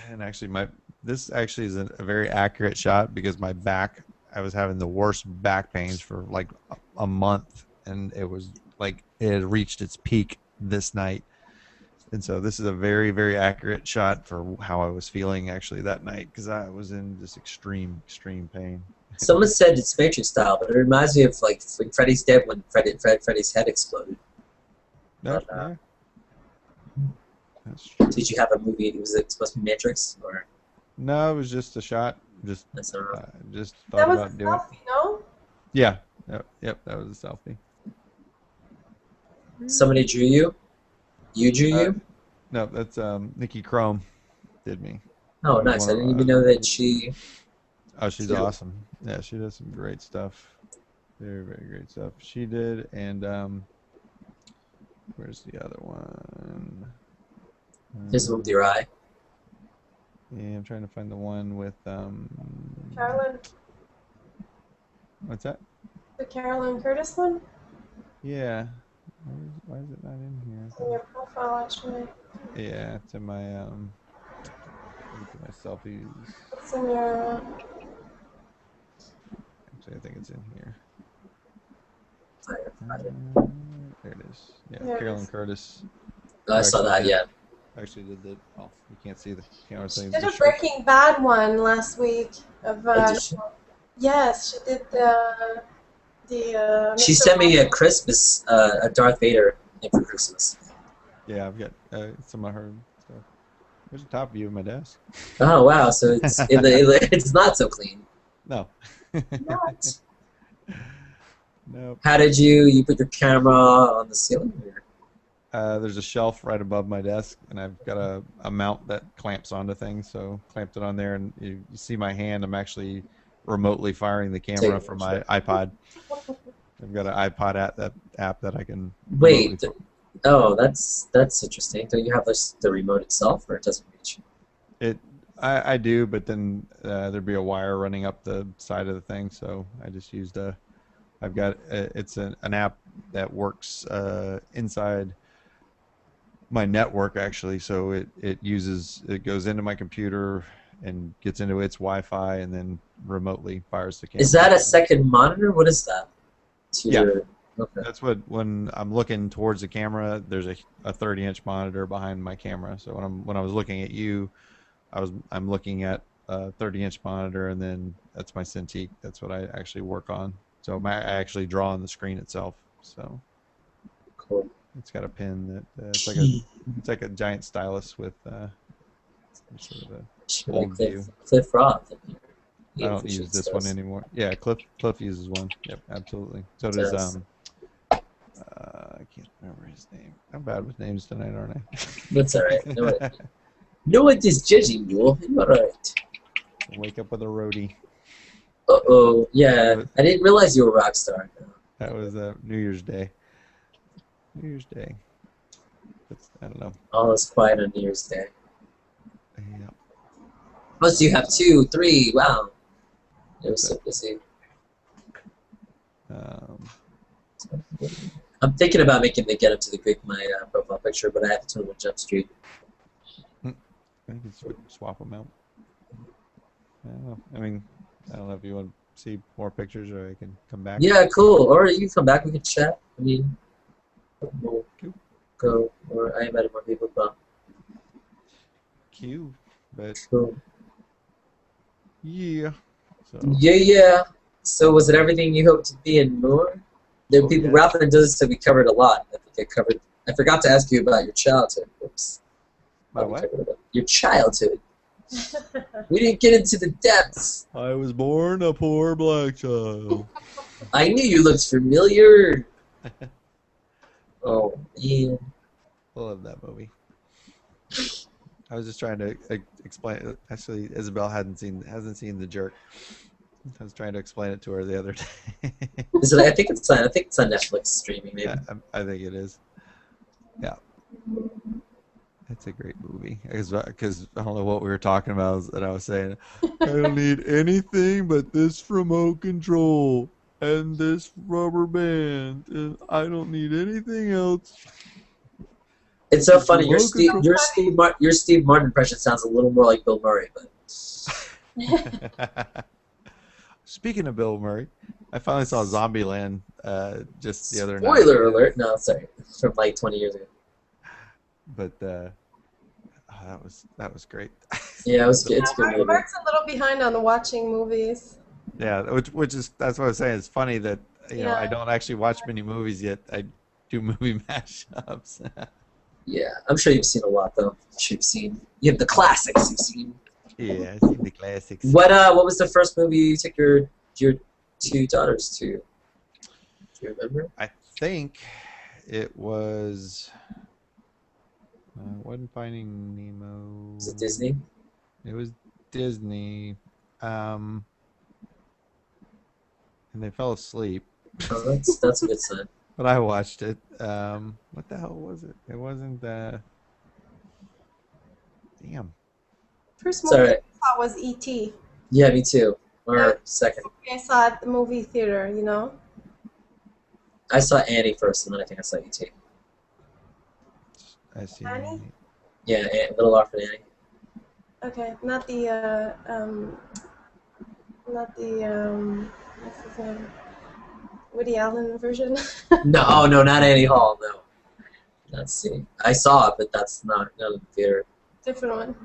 And actually, this actually is a very accurate shot because my back, I was having the worst back pains for like a month, and it was like it had reached its peak this night. And so this is a very, very accurate shot for how I was feeling actually that night because I was in this extreme pain. Someone said it's Matrix style, but it reminds me of like when Freddy's dead when Freddy's head exploded. No, But, yeah. That's true. Did you have a movie? Was it supposed to be Matrix, or No, it was just a shot. Just that's not right? just that thought was about a doing it. selfie, no? Yeah. Yep, that was a selfie. Somebody drew you. You drew you. No, that's Nikki Chrome did me. Oh, nice! I didn't even know that she. Oh, she's Cute. awesome. Yeah, she does some great stuff. Very, very great stuff. She did, and where's the other one? Just moved your eye. Yeah, I'm trying to find the one with Carolyn, what's that? the Carolyn Curtis one? Yeah. Why is it not in here? It's in your profile, actually. Yeah, it's in my look at my selfies. It's in your. Actually, I think it's in here. Firefighter. There it is. Yeah, There it Carolyn is. Curtis. Oh, I saw that. Yeah. Actually did the. Oh, you can't see the camera She thing. did a Breaking Bad one last week. Of did she? yes, she did the. She Mr. sent me a Robot. Christmas, a Darth Vader thing for Christmas. Yeah, I've got some of her stuff. There's a top view of my desk. Oh wow! So it's it's not so clean. No. Not. Nope. How did you put your camera on the ceiling? There's a shelf right above my desk, and I've got a mount that clamps onto things. So clamped it on there, and you see my hand. I'm actually remotely firing the camera from my iPod. I've got an iPod app that I can. Wait. Oh, that's interesting. Don't you have the remote itself, or it doesn't reach? I do, but then there'd be a wire running up the side of the thing, so I just used I've got it's an app that works inside my network actually, so it goes into my computer and gets into its Wi-Fi and then remotely fires the camera. Is that a second monitor? What is that? Yeah. Okay. That's what when I'm looking towards the camera, there's a 30-inch monitor behind my camera. So when I was looking at you, I'm looking at a 30-inch monitor, and then that's my Cintiq. That's what I actually work on. So I actually draw on the screen itself. So Cool. it's got a pin that it's like a giant stylus with sort of a old view. Cliff Roth. I don't use this one anymore. Yeah, Cliff uses one. Yep, absolutely. So does I can't remember his name. I'm bad with names tonight, aren't I? That's all right. No one is judging you. You're all right. Wake up with a roadie. Uh-oh. Yeah. I didn't realize you were a rock star. That was New Year's Day. New Year's Day. I don't know. All is quiet on New Year's Day. Yeah. Oh, so you have 2, 3. Wow. It was so busy. I'm thinking about making the Get Up to the Greek my profile picture, but I have to 21 Jump Street. I can swap them out. I don't know. I mean, I don't know if you want to see more pictures or I can come back. Yeah, cool. Or you can come back. We can chat. I mean, we'll go. Or I invited more people as well. Cute, but Cool. yeah. So Yeah. So was it everything you hoped to be and more? There people. yeah. Ralph and does so we covered a lot. I think I covered. I forgot to ask you about your childhood. Oops. My what? Your childhood. We didn't get into the depths. I was born a poor black child. I knew you looked familiar. Oh, man. I love that movie. I was just trying to explain. Actually, Isabelle hasn't seen The Jerk. I was trying to explain it to her the other day. Is it, I think it's on Netflix streaming, maybe. Yeah, I think it is. Yeah. It's a great movie. Because I don't know what we were talking about, and I was saying, I don't need anything but this remote control and this rubber band, and I don't need anything else. It's so funny. Your Remote Steve Martin impression sounds a little more like Bill Murray, but Speaking of Bill Murray, I finally saw Zombieland just the other night. spoiler alert. No, sorry, from like 20 years ago. But that was great. Yeah, it's a good movie. Mark's a little behind on watching movies. Yeah, which is that's what I was saying. It's funny that know I don't actually watch many movies yet. I do movie mashups. Yeah, I'm sure you've seen a lot though. I'm sure you have the classics you've seen. Yeah, I've seen the classics. What was the first movie you took your two daughters to? Do you remember? I think it was. Wasn't Finding Nemo. Was it Disney? It was Disney. And they fell asleep. Oh, that's a good sign. But I watched it. What the hell was it? It wasn't. Damn. First It's all movie right. I saw was E.T. Yeah, me too. Or Yeah. second. I saw it at the movie theater, you know? I saw Annie first, and then I think I saw E.T. I see. Annie? Yeah, Little Orphan Annie. Okay, not the, what's his name? Woody Allen version? No, not Annie Hall. No. Let's see. I saw it, but that's not in the theater. Different one.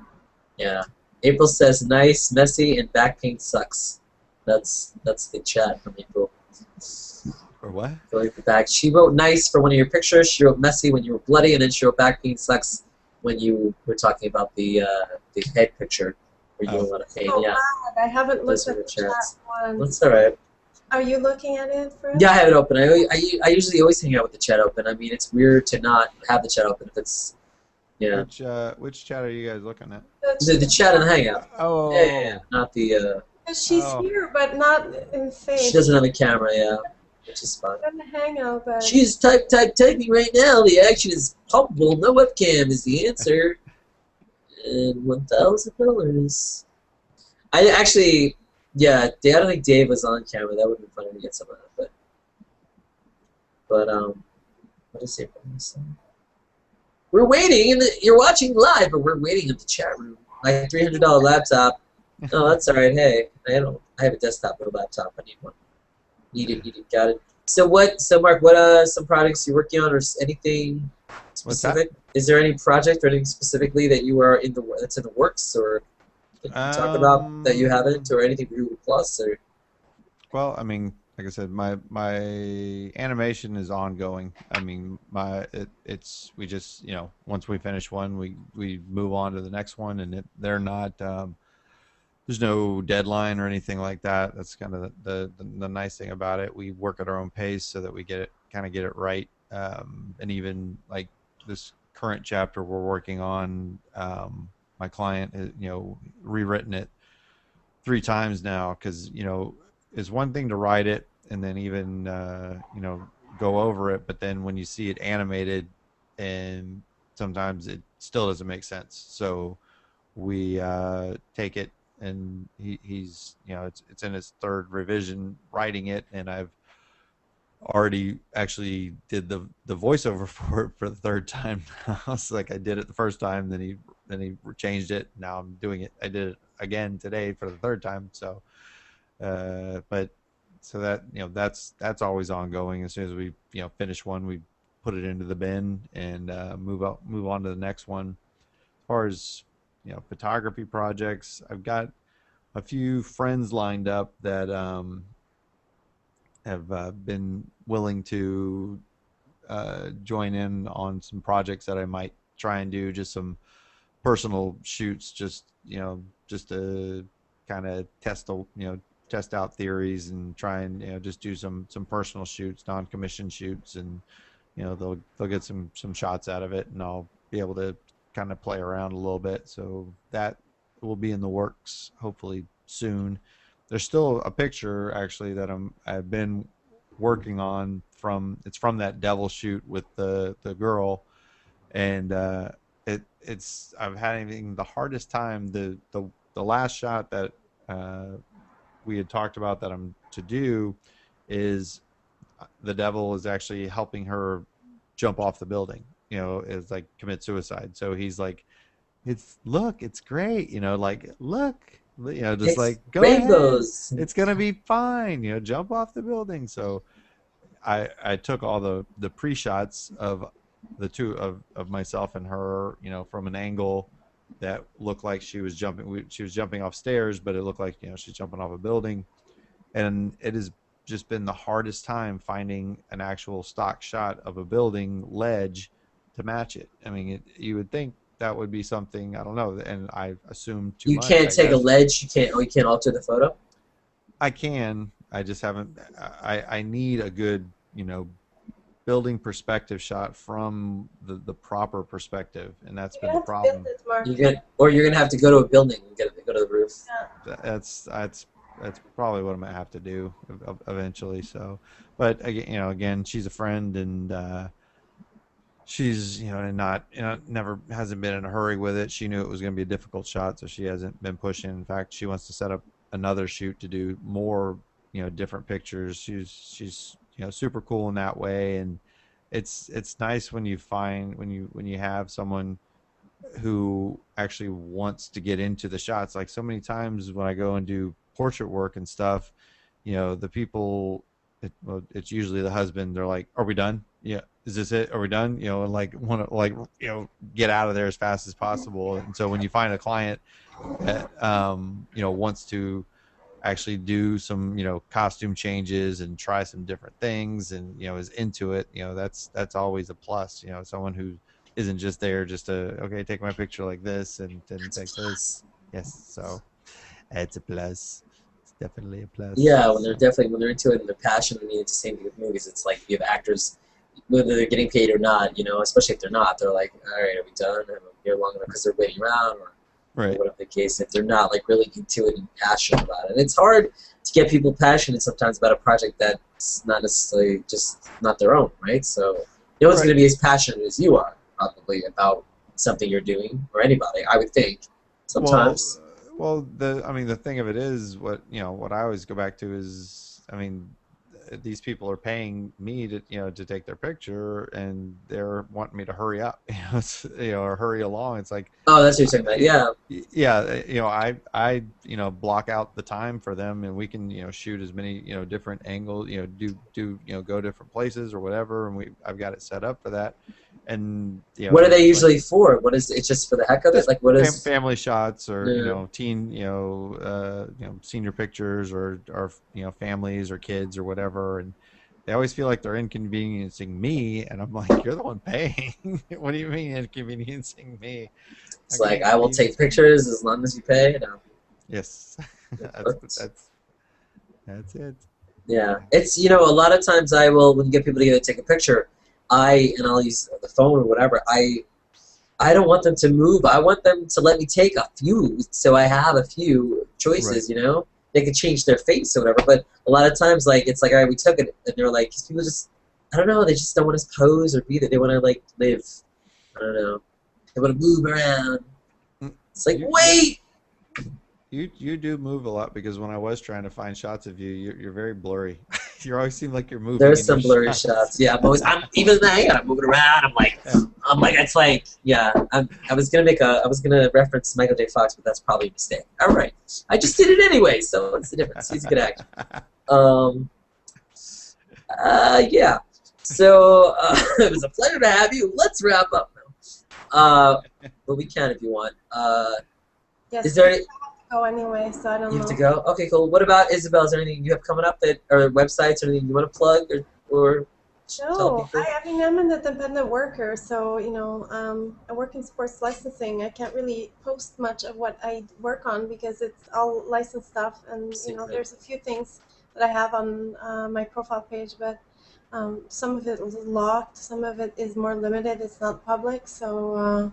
Yeah. April says nice, messy, and back pain sucks. That's the chat from April. Or what? Going back. She wrote nice for one of your pictures. She wrote messy when you were bloody, and then she wrote back pain sucks when you were talking about the head picture where you were a lot of pain. Oh, Yeah. God, I haven't Those looked are at the the chat chats. one. That's all right. Are you looking at it, Fred? Yeah, I have it open. I usually always hang out with the chat open. I mean, it's weird to not have the chat open if it's, yeah. Which chat are you guys looking at? The chat and the hangout. Oh. Yeah, not the. She's here, but not in face. She doesn't have a camera, yeah, which is fun. On the hangout, but She's typing right now. The action is palpable. No webcam is the answer. And $1,000. I actually, yeah, I don't think Dave was on camera. That would have been funny to get some of that, but what is it? We're waiting, you're watching live, but we're waiting in the chat room. My $300 laptop. Oh, that's all right. Hey, I have a desktop, no laptop. I need one. Need it. Got it. So Mark, what are some projects you're working on, or anything specific? Is there any project or anything specifically that you are that's in the works, or that you can talk about that you haven't, or anything Google Plus, or? Well, I mean, like I said, my animation is ongoing. I mean, we just once we finish one, we move on to the next one, and they're not. There's no deadline or anything like that. That's kind of the nice thing about it. We work at our own pace so that we get it right. And even like this current chapter we're working on, my client has rewritten it 3 times now, because it's one thing to write it and then even go over it, but then when you see it animated, and sometimes it still doesn't make sense. So we take it, and he's it's in his 3rd revision writing it, and I've already actually did the voiceover for it for the 3rd time now. It's like I did it the first time, then he changed it. Now I'm doing it. I did it again today for the 3rd time. So but so that that's always ongoing. As soon as we finish one, we put it into the bin and move on to the next one. As far as photography projects, I've got a few friends lined up that have been willing to join in on some projects that I might try and do, just some personal shoots, just just to kind of test out theories and try and just do some personal shoots, non-commissioned shoots, and they'll get some shots out of it, and I'll be able to kind of play around a little bit. So that will be in the works hopefully soon. There's still a picture actually that I've been working on from that devil shoot with the girl, and I'm having the hardest time. The last shot that we had talked about that I'm to do is the devil is actually helping her jump off the building, is like commit suicide. So he's like, it's great, like, look, just It's like, go rainbows. ahead, it's gonna be fine, jump off the building. So I took all the pre-shots of the two of myself and her, from an angle that looked like she was jumping off stairs, but it looked like she's jumping off a building. And it has just been the hardest time finding an actual stock shot of a building ledge to match it. I mean, you would think that would be something, I don't know, and I assume too much. You can't take a ledge. You can't alter the photo. I can. I just haven't. I need a good, building perspective shot from the proper perspective, and that's been the problem. You're gonna have to go to a building and go to the roof. Yeah. That's probably what I'm gonna have to do eventually. So, but again, she's a friend, and she's never hasn't been in a hurry with it. She knew it was gonna be a difficult shot, so she hasn't been pushing. In fact, she wants to set up another shoot to do more different pictures. She's super cool in that way, and it's nice when you have someone who actually wants to get into the shots. Like, so many times when I go and do portrait work and stuff, the people, it's usually the husband, they're like, are we done? Yeah, is this it? Are we done? And like want to get out of there as fast as possible. And so when you find a client that wants to actually do some costume changes and try some different things, and is into it, that's always a plus. Someone who isn't just there just to, okay, take my picture like this and take this. Yes, so it's a plus. It's definitely a plus. Yeah, when they're into it and they're passionate and it's the same thing with movies. It's like you have actors, whether they're getting paid or not, especially if they're not, they're like, all right, are we done? I'm here long enough, because they're waiting around, or whatever the case. If they're not like really into it and passionate about it, and it's hard to get people passionate sometimes about a project that's not necessarily just not their own, right? So no one's going to be as passionate as you are probably about something you're doing, or anybody, I would think. Sometimes. Well, the thing of it is, what I always go back to is, these people are paying me to take their picture, and they're wanting me to hurry up, or hurry along. It's like, oh, that's what you're saying. Yeah. I block out the time for them, and we can shoot as many different angles, do go different places or whatever, and I've got it set up for that. And what are they usually for? What is it? Just for the heck of it? Like, what is family shots, or teen senior pictures, or families or kids or whatever, and they always feel like they're inconveniencing me, and I'm like, you're the one paying. What do you mean inconveniencing me? It's like, I will take pictures as long as you pay. Yes. that's it. Yeah, it's a lot of times I will, when you get people together to take a picture, I'll use the phone or whatever. I don't want them to move. I want them to let me take a few, so I have a few choices. Right. They can change their face or whatever. But a lot of times, like, it's like, all right, we took it, and they're like, people just, I don't know, they just don't want to pose or be there. They want to like live. I don't know. They want to move around. It's like, wait. You do move a lot, because when I was trying to find shots of you, you're very blurry. You always seem like you're moving. There's some blurry shots. Yeah, I'm even in the hangout. I'm moving around. I'm like, it's like, yeah. I was gonna reference Michael J. Fox, but that's probably a mistake. All right, I just did it anyway, so what's the difference? He's a good actor. Yeah. So it was a pleasure to have you. Let's wrap up now. But we can if you want. Yes. Is there any? Go anyway, so I don't know. You have to go? Okay, cool. What about Isabelle? Is there anything you have coming up, or websites, or anything you want to plug, or tell No, people? I mean, I'm an independent worker, so, I work in sports licensing. I can't really post much of what I work on because it's all licensed stuff, and, Secret. there's a few things that I have on my profile page, but some of it is locked, some of it is more limited, it's not public, so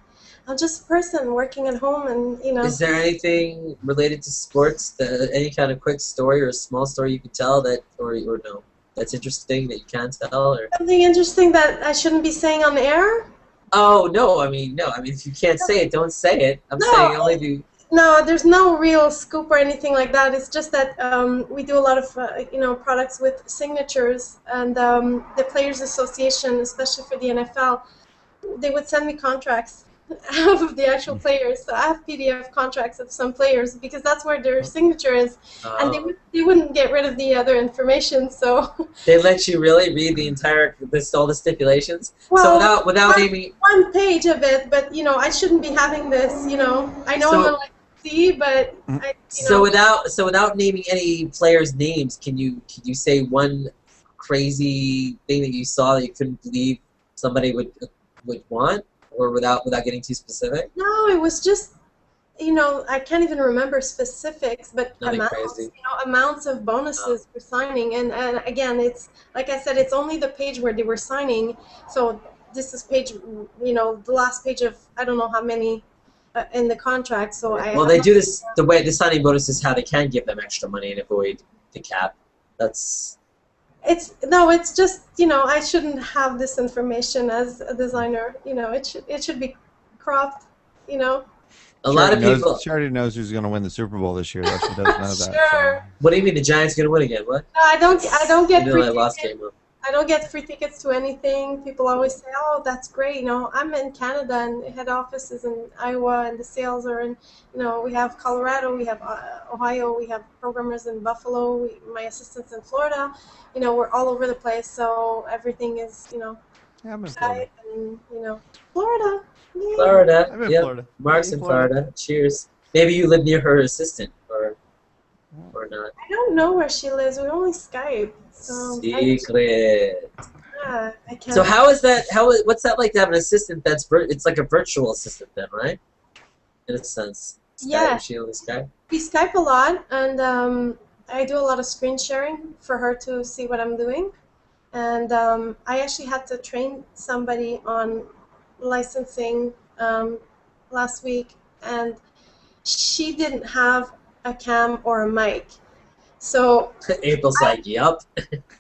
I'm just a person working at home, and, Is there anything related to sports, any kind of quick story or a small story you could tell that, or no, that's interesting that you can tell, or? something interesting that I shouldn't be saying on the air? Oh no, I mean no, I mean if you can't say it, don't say it. I'm saying No, only do. no, there's no real scoop or anything like that. It's just that we do a lot of products with signatures, and the Players Association, especially for the NFL, they would send me contracts of the actual players. So I have PDF contracts of some players because that's where their signature is, and they wouldn't get rid of the other information. So They let you really read the entire list, all the stipulations. well, So without naming. one page of it, but I shouldn't be having this. I know I'm a licensee, but So without naming any players' names, can you say one crazy thing that you saw that you couldn't believe somebody would want, or without getting too specific? No, it was just I can't even remember specifics, but Nothing amounts, crazy. Amounts of bonuses for signing, and again, it's like I said, it's only the page where they were signing. So this is page, the last page of I don't know how many in the contract. So Well, they do this the way the signing bonus is how they can give them extra money and avoid the cap. That's. It's just I shouldn't have this information as a designer. It should be cropped. A lot of people. She already knows who's going to win the Super Bowl this year. Though. She doesn't know that. Sure. So. What do you mean the Giants gonna win again? What? No, I don't get free Last tickets. game. I don't get free tickets to anything. People always say, "Oh, that's great." I'm in Canada, and head office is in Iowa, and the sales are in. We have Colorado, we have Ohio, we have programmers in Buffalo, my assistants in Florida. We're all over the place, so everything is, Yeah, I'm in Florida. and Florida. Yay. Florida. I'm in Yep. Florida. Mark's in Florida. Cheers. Maybe you live near her assistant, or not. I don't know where she lives. We only Skype. So Secret. I can't. So how is that? What's that like to have an assistant that's it's like a virtual assistant then, right? In a sense. Skype, Yeah. Is she on the Skype? We Skype a lot, and I do a lot of screen sharing for her to see what I'm doing. And I actually had to train somebody on licensing last week, and she didn't have a cam or a mic. So April's like, yup.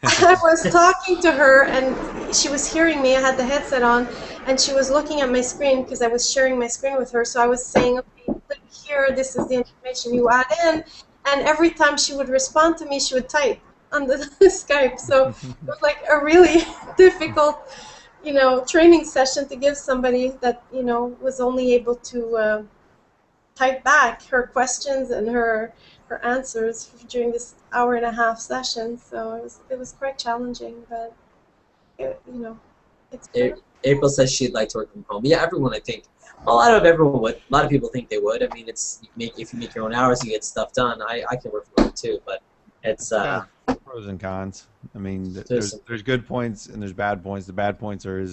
I was talking to her, and she was hearing me. I had the headset on, and she was looking at my screen because I was sharing my screen with her. So I was saying, okay, click here, this is the information you add in. And every time she would respond to me, she would type on the Skype. So it was like a really difficult, training session to give somebody that, was only able to type back her questions and her answers during this hour-and-a-half session. So it was quite challenging, but it's good. April says she'd like to work from home. Yeah, everyone, I think. A lot of people think they would. I mean, if you make your own hours, you get stuff done. I can work from home too, but it's pros and cons. I mean, there's good points and there's bad points. The bad points are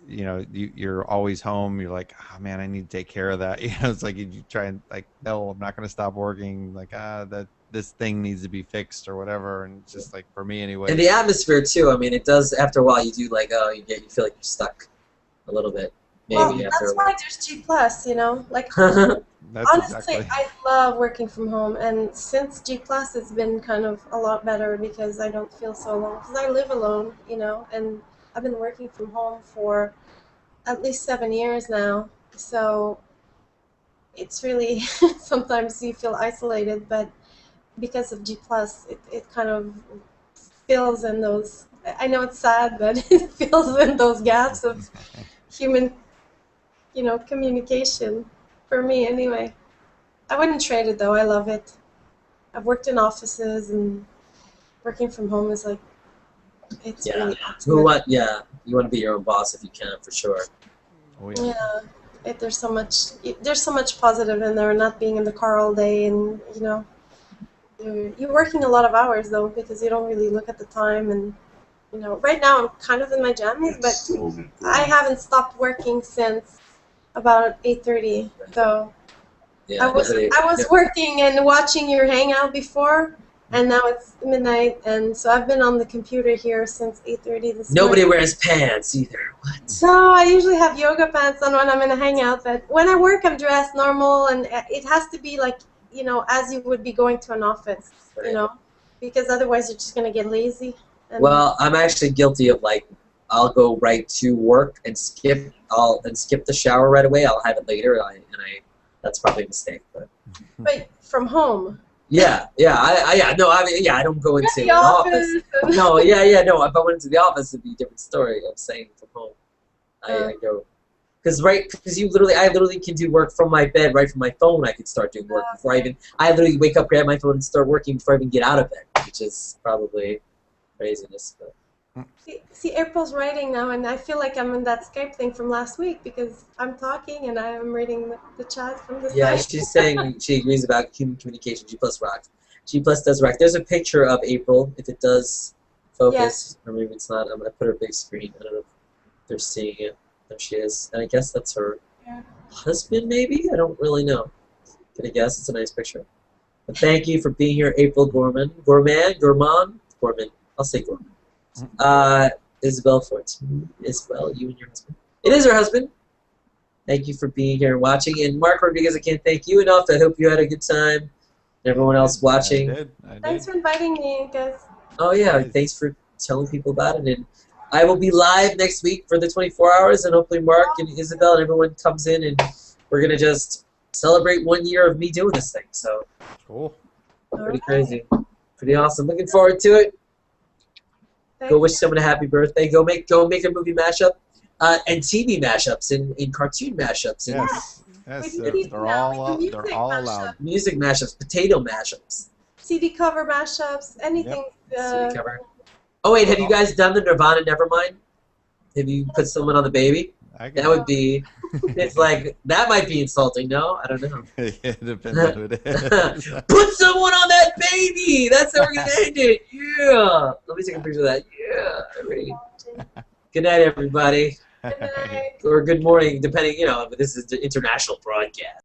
you're always home. You're like, oh man, I need to take care of that. It's like you try and like, no, I'm not going to stop working. Like that this thing needs to be fixed or whatever. And it's just like for me anyway. And the atmosphere too. I mean, it does. After a while, you do like you feel like you're stuck a little bit. Maybe well, after that's a while. why there's G+, like That's honestly, exactly. I love working from home, and since G+, it's been kind of a lot better because I don't feel so alone. Because I live alone, and I've been working from home for at least 7 years now. So it's really sometimes you feel isolated, but because of G+, it kind of fills in those. I know it's sad, but it fills in those gaps of human, communication. For me, anyway. I wouldn't trade it, though. I love it. I've worked in offices, and working from home is like, it's really ultimate. You want to be your own boss if you can, for sure. Oh, yeah. Yeah, there's so much positive in there, not being in the car all day, and you're working a lot of hours though because you don't really look at the time, and you know, right now I'm kind of in my jammies, but I haven't stopped working since about 8:30. So Yeah, I was working and watching your hangout before, and now it's midnight, and so I've been on the computer here since 8:30 this Nobody morning. wears pants either. What? So I usually have yoga pants on when I'm in a hangout, but when I work, I'm dressed normal, and it has to be like, you know, as you would be going to an office, you know, because otherwise you're just gonna get lazy. And Well, I'm actually guilty of like, I'll go right to work and skip the shower right away. I'll have it later, that's probably a mistake, but from home. yeah, I don't go into The an office. and- No, no. If I went into the office, it'd be a different story. I'm saying from home, I go, because I literally can do work from my bed, right from my phone. I can start doing work before I literally wake up, grab my phone, and start working before I even get out of bed, which is probably craziness. But. See, April's writing now, and I feel like I'm in that Skype thing from last week because I'm talking and I'm reading the chat from the Yeah, site. she's saying she agrees about human communication. G plus rocks. G plus does rock. There's a picture of April. If it does focus, or maybe it's not. I'm gonna put her big screen. I don't know if they're seeing it. There she is, and I guess that's her husband. Maybe I don't really know. Can I guess? It's a nice picture. But thank you for being here, April Gorman. I'll say Gorman. Isabelle Fortin. Isabelle, you and your husband. It is her husband. Thank you for being here and watching. And Mark Rodriguez, I can't thank you enough. I hope you had a good time. And everyone else watching. I did. Thanks for inviting me, guys. Oh, yeah. Thanks for telling people about it. And I will be live next week for the 24 hours. And hopefully Mark and Isabelle and everyone comes in. And we're going to just celebrate 1 year of me doing this thing. So Cool. pretty crazy. Pretty awesome. Looking forward to it. Go wish someone a happy birthday. Go make a movie mashup, and TV mashups and cartoon mashups and Yes, We they're all music allowed. music mashups, potato mashups. CD cover mashups, anything. CD cover. Oh wait, have you guys done the Nirvana Nevermind? Have you put someone on the baby? That would be. It's like that might be insulting. No, I don't know. It depends on who it is. Put someone on that baby. That's how we're gonna end it. Yeah. Let me take a picture of that. Yeah. Ready. Good night, everybody. Good night. Or good morning, depending. But this is the international broadcast.